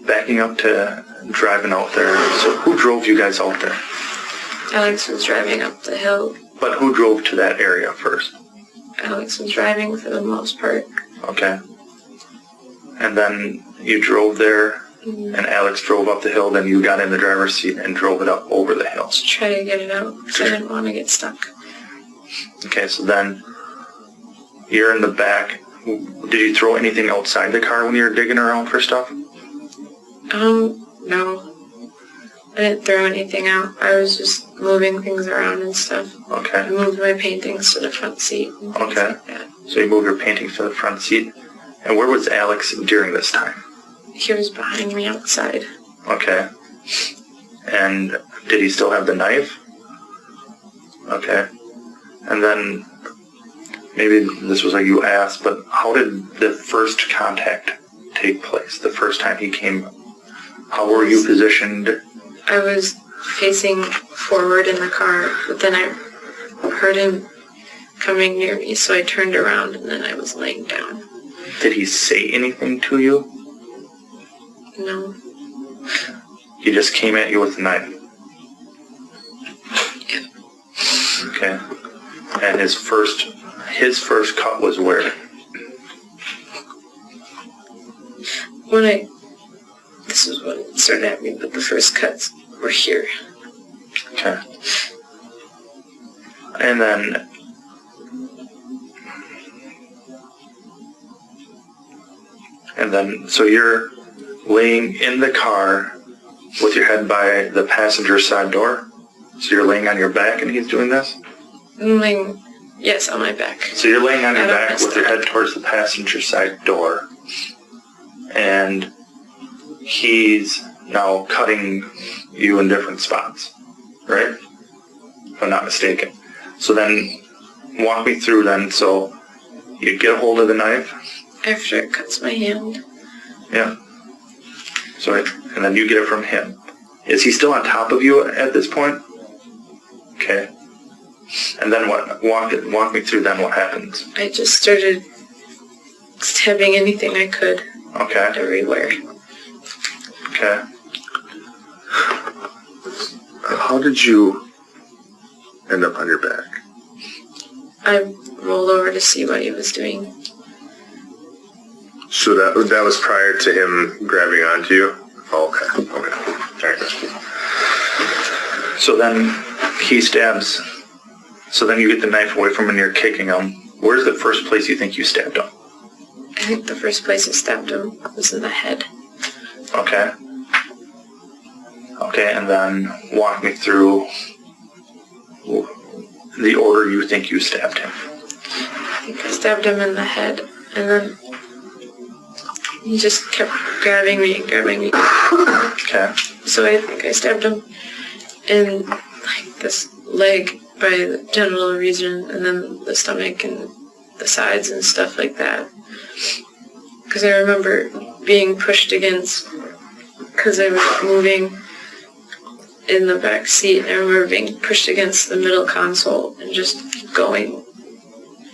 backing up to driving out there, so who drove you guys out there? Alex was driving up the hill But who drove to that area first? Alex was driving for the most part. Okay. And then you drove there, and Alex drove up the hill, then you got in the driver's seat and drove it up over the hill. To try to get it out, because I didn't want to get stuck. Okay, so then you're in the back. Did you throw anything outside the car when you were digging around for stuff? No. I didn't throw anything out. I was just moving things around and stuff. I Okay. moved my paintings to the front seat and things Okay. like that. So you moved your paintings to the front seat. And where was Alex during this time? He was behind me outside. Okay. And did he still have the knife? Okay. And then, maybe this was like you asked, but how did the first contact take place? The first time he came, how were you positioned? I was facing forward in the car, but then I heard him coming near me, so I turned around and then I was laying down. Did he say anything to you? No. He just came at you with a knife? Yeah. Okay. And his first cut was where? This was when it started happening, but the first cuts were here. Okay. And then, so you're laying in the car with your head by the passenger side door? So you're laying on your back and he's doing this? Yes, on my back. So you're laying on your Out of back my with your head stomach. towards the passenger side door. And he's now cutting you in different spots, right? If I'm not mistaken. So then, walk me through then. So you get a hold of the knife. After it cuts my hand. Yeah. So, and then you get it from him. Is he still on top of you at this point? Okay. And then what? Walk me through then what happens. I just started stabbing anything I could. Okay. Everywhere. Okay. How did you end up on your back? I rolled over to see what he was doing. So that was prior to him grabbing onto you? Okay. Very good. So then he stabs. So then you get the knife away from him and you're kicking him. Where's the first place you think you stabbed him? I think the first place I stabbed him was in the head. Okay. Okay, and then walk me through the order you think you stabbed him. I think I stabbed him in the head, and then he just kept grabbing me. Okay. So I think I stabbed him in like this leg by the genital region, and then the stomach and the sides and stuff like that. Because I remember being pushed against, because I was moving in the back seat, and I remember being pushed against the middle console and just going.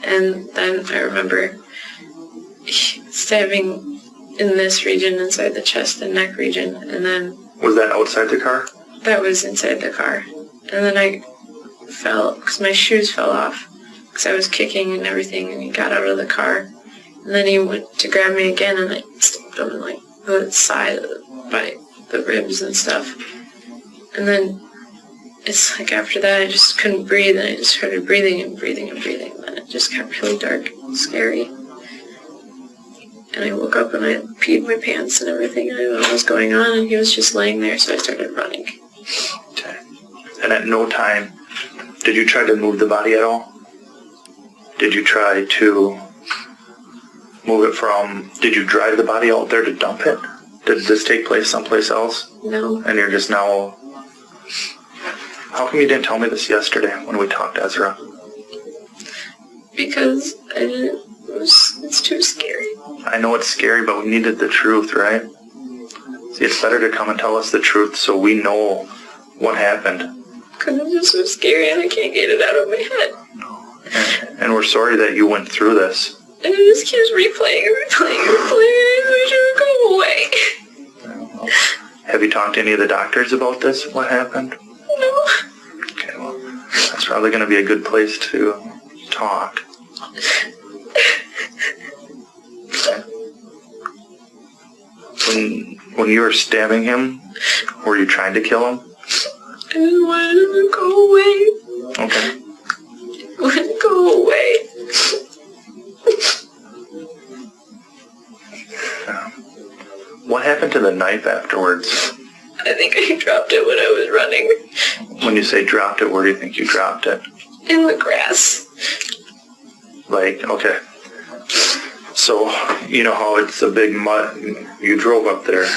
And then I remember stabbing in this region, inside the chest and neck region, and then... Was that outside the car? That was inside the car. And then I fell, because my shoes fell off, because I was kicking and everything, and he got out of the car. And then he went to grab me again, and I stabbed him in like the side by the ribs and stuff. And then it's like after that I just couldn't breathe, and I just started breathing. And then it just got really dark and scary. And I woke up and I peed my pants and everything, and I didn't know what was going on, and he was just laying there, so I started running. Okay. And at no time, did you try to move the body at all? Did you try to move it from, did you drive the body out there to dump it? Did this take place someplace else? No. And you're just now, how come you didn't tell me this yesterday when we talked, Ezra? Because I didn't, it's too scary. I know it's scary, but we needed the truth, right? See, it's better to come and tell us the truth so we know what happened. Because it's just so scary and I can't get it out of my head. And we're sorry that you went through this. And it just keeps replaying and I wish it would go away. Have you talked to any of the doctors about this? What happened? No. Okay, well, that's It's probably going to be a good place to talk. Okay. When you were stabbing him, were you trying to kill him? I just wanted him to go away. Okay. I wanted to go away. What happened to the knife afterwards? I think I dropped it when I was running. When you say dropped it, where do you think you dropped it? In the grass. Like, okay. So, you know how it's a big mud, you drove up there,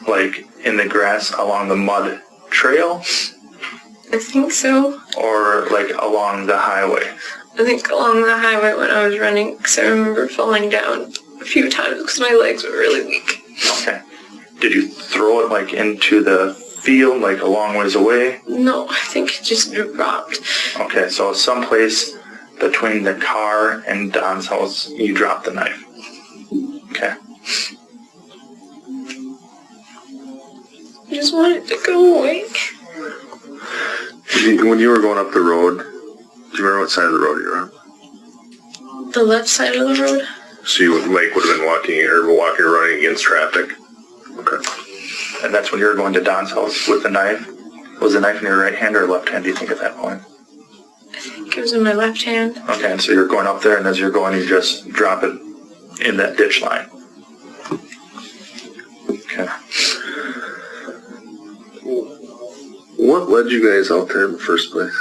like in the grass along the mud trail? I think so. Or like along the highway? I think along the highway when I was running, because I remember falling down a few times because my legs were really weak. Okay. Did you throw it like into the field, like a long ways away? No, I think it just dropped. Okay, so someplace between the car and Don's house, you dropped the knife. Okay. I just wanted to go away. When you were going up the road, do you remember what side of the road you were on? The left side of the road? So you would have been walking or running against traffic? Okay. And that's when you were going to Don's house with the knife? Was the knife in your right hand or left hand, do you think, at that point? I think it was in my left hand. Okay, and so you're going up there, and as you're going, you just drop it in that ditch line. Okay. What led you guys out there in the first place?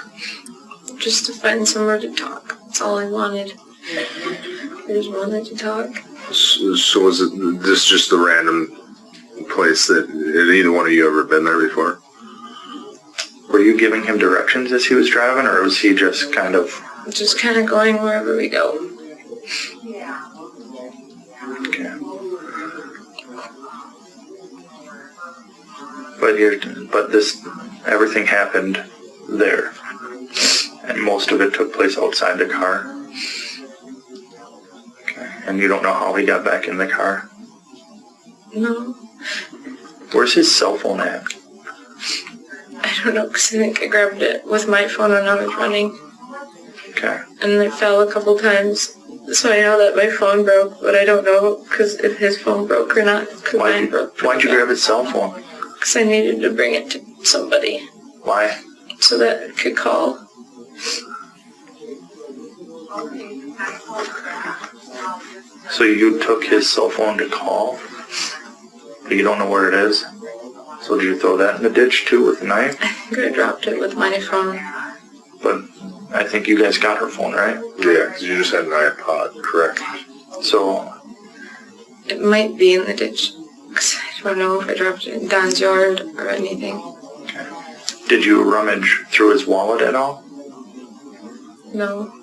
Just to find somewhere to talk. That's all I wanted. I just wanted to talk. So was it this just a random place that had either one of you ever been there before? Were you giving him directions as he was driving, or was he just kind of... Just kind of going wherever we go. Okay. But everything happened there, and most of it took place outside the car. Okay. And you don't know how he got back in the car? No. Where's his cell phone at? I don't know, because I think I grabbed it with my phone when I was running. Okay. And it fell a couple times. So I know that my phone broke, but I don't know because if his phone broke or not. Why'd you grab his cell phone? Because I needed to bring it to somebody Why? so that I could call. So you took his cell phone to call, but you don't know where it is? So did you throw that in the ditch too with the knife? I think I dropped it with my phone. But I think you guys got her phone, right? Yeah, because you just had an iPod, correct? So It might be in the ditch. Because I don't know if I dropped it in Don's yard or anything. okay. Did you rummage through his wallet at all? No.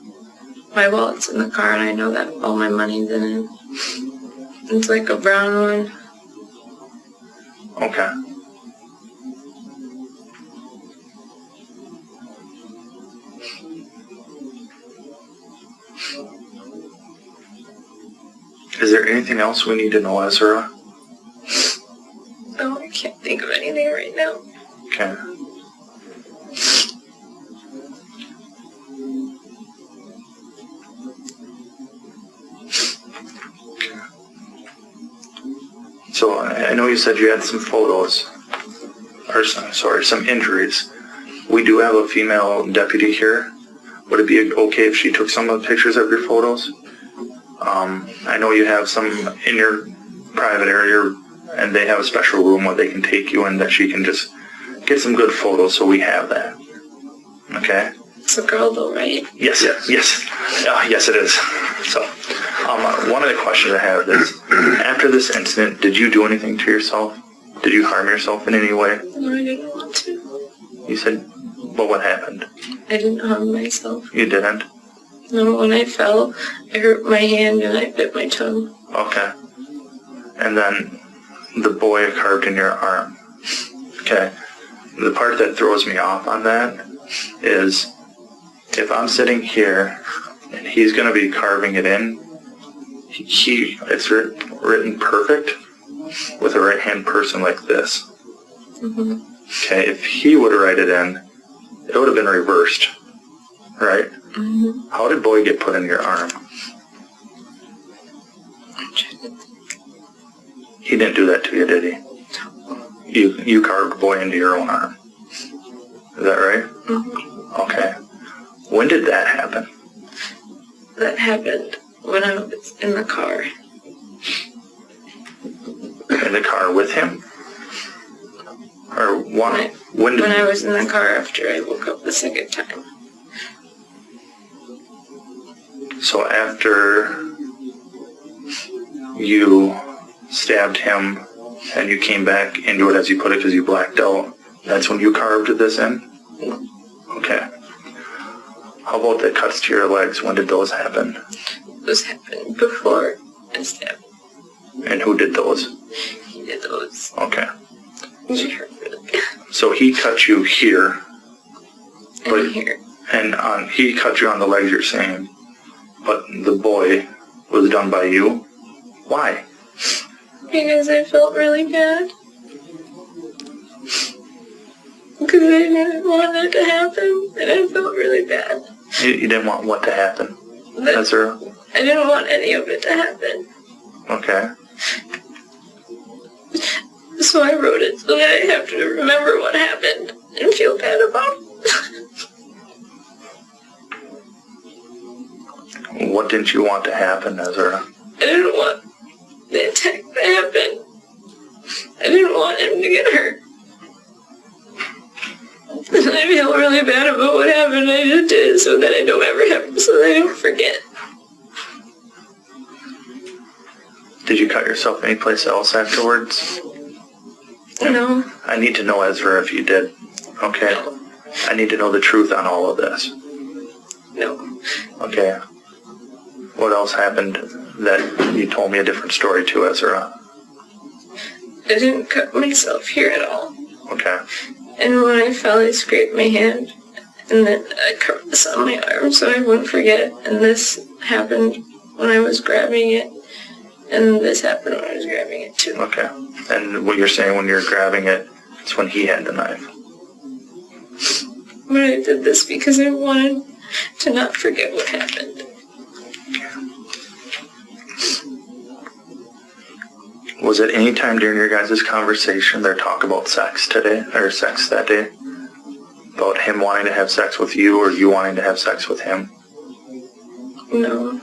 My wallet's in the car and I know that all my money's in it. It's like a brown one. Okay. Is there anything else we need to know, Ezra? Oh, I can't think of anything right now. Okay. So I know you said you had some photos, or some injuries. We do have a female deputy here. Would it be okay if she took some of the pictures of your photos? I know you have some in your private area, and they have a special room where they can take you in that she can just get some good photos, so we have that. Okay? It's a girl though, right? Yes. Yes, it is. So, one of the questions I have is, after this incident, did you do anything to yourself? Did you harm yourself in any way? No, I didn't want to. You said, well, what happened? I didn't harm myself. You didn't? No, when I fell, I hurt my hand and I bit my tongue. Okay. And then the boy carved in your arm. Okay. The part that throws me off on that is, if I'm sitting here and he's going to be carving it in, it's written perfect with a right-hand person like this. Mm-hmm. Okay, if he would have write it in, it would have been reversed. right? Mm-hmm. How did Boy get put in your arm? He didn't do that to you, did he? You carved Boy into your own arm. Is that right? Mm-hmm. Okay. When did that happen? That happened when I was in the car. In the car with him? Or why? When I was in the car after I woke up the second time. So after you stabbed him and you came back into it, as you put it, because you blacked out, that's when you carved this in? Okay. How about the cuts to your legs? When did those happen? Those happened before I stabbed. And who did those? He did those. Okay. She hurt really bad. So he cut you here, And here. and he cut you on the legs, you're saying, but the Boy was done by you? Why? Because I felt really bad. Because I didn't want it to happen, and I felt really bad. You didn't want what to happen? But Ezra? I didn't want any of it to happen. Okay. So I wrote it so that I have to remember what happened and feel bad about it. What didn't you want to happen, Ezra? I didn't want the attack to happen. I didn't want him to get hurt. And I feel really bad about what happened. I just did it so that I don't ever have, so that I don't forget. Did you cut yourself anyplace else afterwards? No. I need to know, Ezra, if you did. Okay? No. I need to know the truth on all of this. No. Okay? What else happened that you told me a different story to, Ezra? I didn't cut myself here at all. Okay. And when I fell, I scraped my hand. And then I covered this on my arm so I wouldn't forget. And this happened when I was grabbing it. And this happened when I was grabbing it too. Okay. And what you're saying when you're grabbing it, it's when he had the knife. But I did this because I wanted to not forget what happened. Was it any time during your guys' conversation there talk about sex today, or sex that day? About him wanting to have sex with you, or you wanting to have sex with him? No.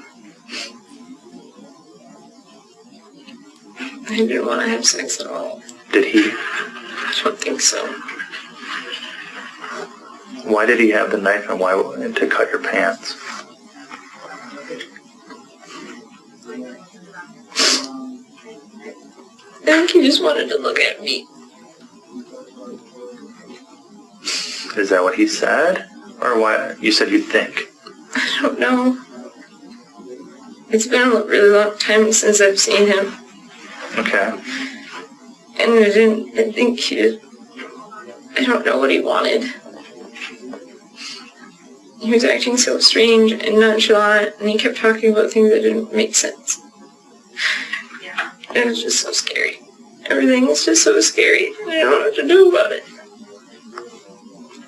I didn't want to have sex at all. Did he? I don't think so. Why did he have the knife, and why to cut your pants? I think he just wanted to look at me. Is that what he said? Or why? You said you think. I don't know. It's been a really long time since I've seen him. Okay. And I think I don't know what he wanted. He was acting so strange and nonchalant, and he kept talking about things that didn't make sense. It was just so scary. Everything is just so scary, and I don't know what to do about it.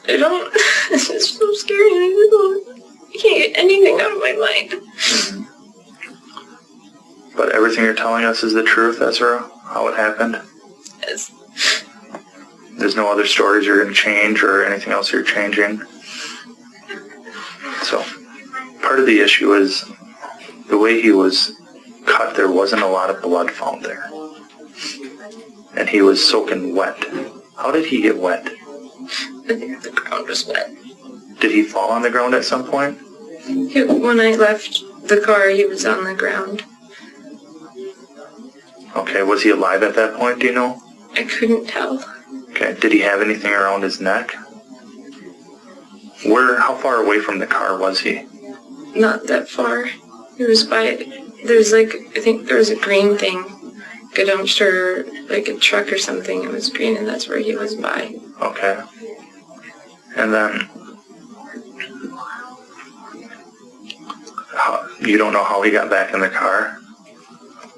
It's just so scary, and I can't get anything out of my mind. But everything you're telling us is the truth, Ezra? How it happened? Yes. There's no other stories you're going to change or anything else you're changing? So, part of the issue is the way he was cut, there wasn't a lot of blood found there. And he was soaking wet. How did he get wet? I think the ground was wet. Did he fall on the ground at some point? When I left the car, he was on the ground. Okay, was he alive at that point, do you know? I couldn't tell. Okay, did he have anything around his neck? How far away from the car was he? Not that far. He was by, I think there was a green thing, like a dumpster, like a truck or something. It was green, and that's where he was by. Okay. And then, you don't know how he got back in the car?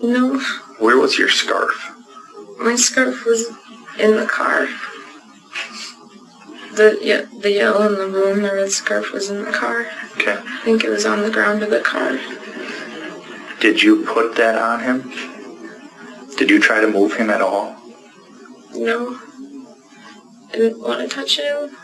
No, Where was your scarf? my scarf was in the car. The yellow and the blue and the red scarf was in the car. Okay. I think it was on the ground of the car. Did you put that on him? Did you try to move him at all? No. I didn't want to touch him.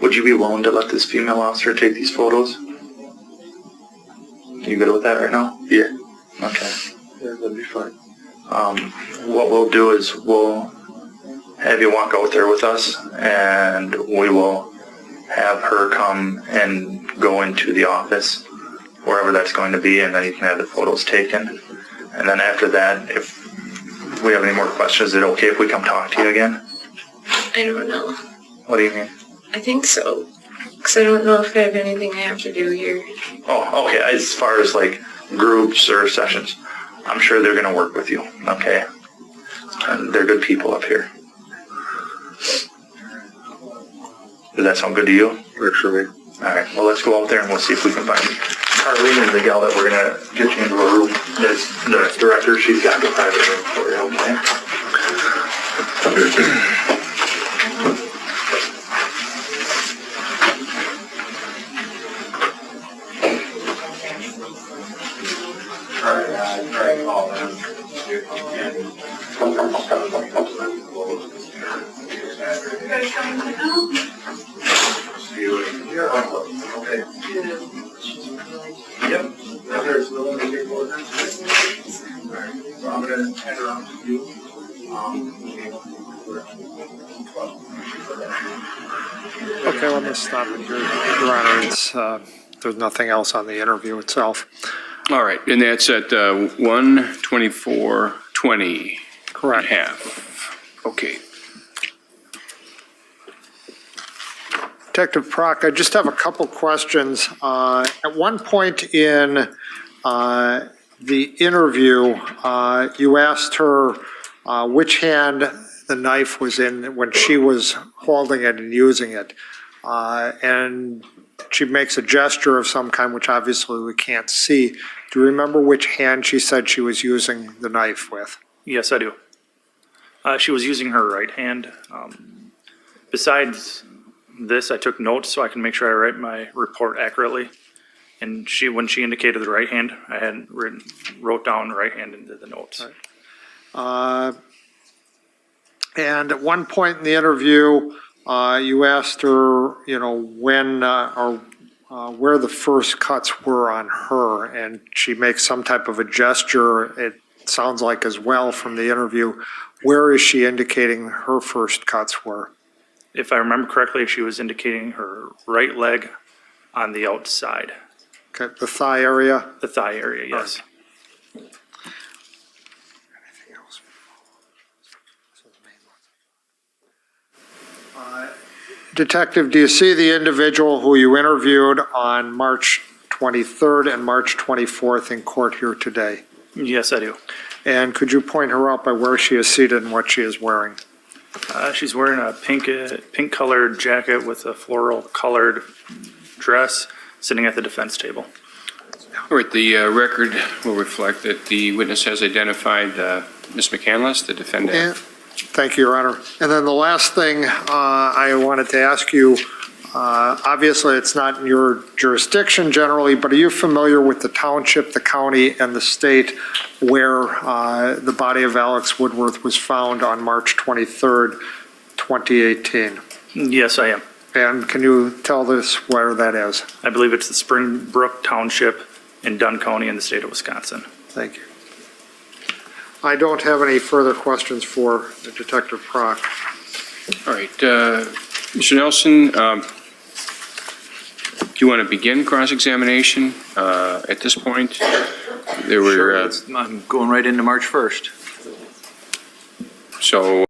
Would you be willing to let this female officer take these photos? You good with that right now? Yeah. Okay. Yeah, that'd be fine. What we'll do is we'll have you walk out there with us, and we will have her come and go into the office, wherever that's going to be, and then you can have the photos taken. And then after that, if we have any more questions, is it okay if we come talk to you again? I don't know. What do you mean? I think so. Because I don't know if I have anything I have to do here. Oh, okay. As far as like groups or sessions, I'm sure they're going to work with you. Okay. And they're good people up here. Does that sound good to you? Works for me. All right. Well, let's go out there and we'll see if we can find Carlene and the gal that we're going to get you into a room. Is the director. She's got the private room for you. Okay. Okay, let me stop it here, Your Honor. It's, there's nothing else on the interview itself. All right, and that's at 1:24:20. Correct. Half. Okay. Detective Prock, I just have a couple questions. At one point in the interview, you asked her which hand the knife was in when she was holding it and using it. And she makes a gesture of some kind, which obviously we can't see. Do you remember which hand she said she was using the knife with? Yes, I do. She was using her right hand. Besides this, I took notes so I can make sure I write my report accurately. And when she indicated the right hand, I had wrote down right hand into the notes. And at one point in the interview, you asked her, when or where the first cuts were on her, and she makes some type of a gesture, it sounds like as well from the interview. Where is she indicating her first cuts were? If I remember correctly, she was indicating her right leg on the outside, Okay, the thigh area? the thigh area, yes. Detective, do you see the individual who you interviewed on March 23rd and March 24th in court here today? Yes, I do. And could you point her out by where she is seated and what she is wearing? She's wearing a pink colored jacket with a floral colored dress, sitting at the defense table. All right, the record will reflect that the witness has identified Ms. McCandless, the defendant. And- Thank you, Your Honor. And then the last thing I wanted to ask you, obviously it's not in your jurisdiction generally, but are you familiar with the township, the county, and the state where the body of Alex Woodworth was found on March 23rd, 2018? Yes, I am. And can you tell us where that is? I believe it's the Springbrook Township in Dunn County in the state of Wisconsin. Thank you. I don't have any further questions for Detective Prock. All right, Mr. Nelson, do you want to begin cross-examination at this point? There were, I'm going right into March 1st. so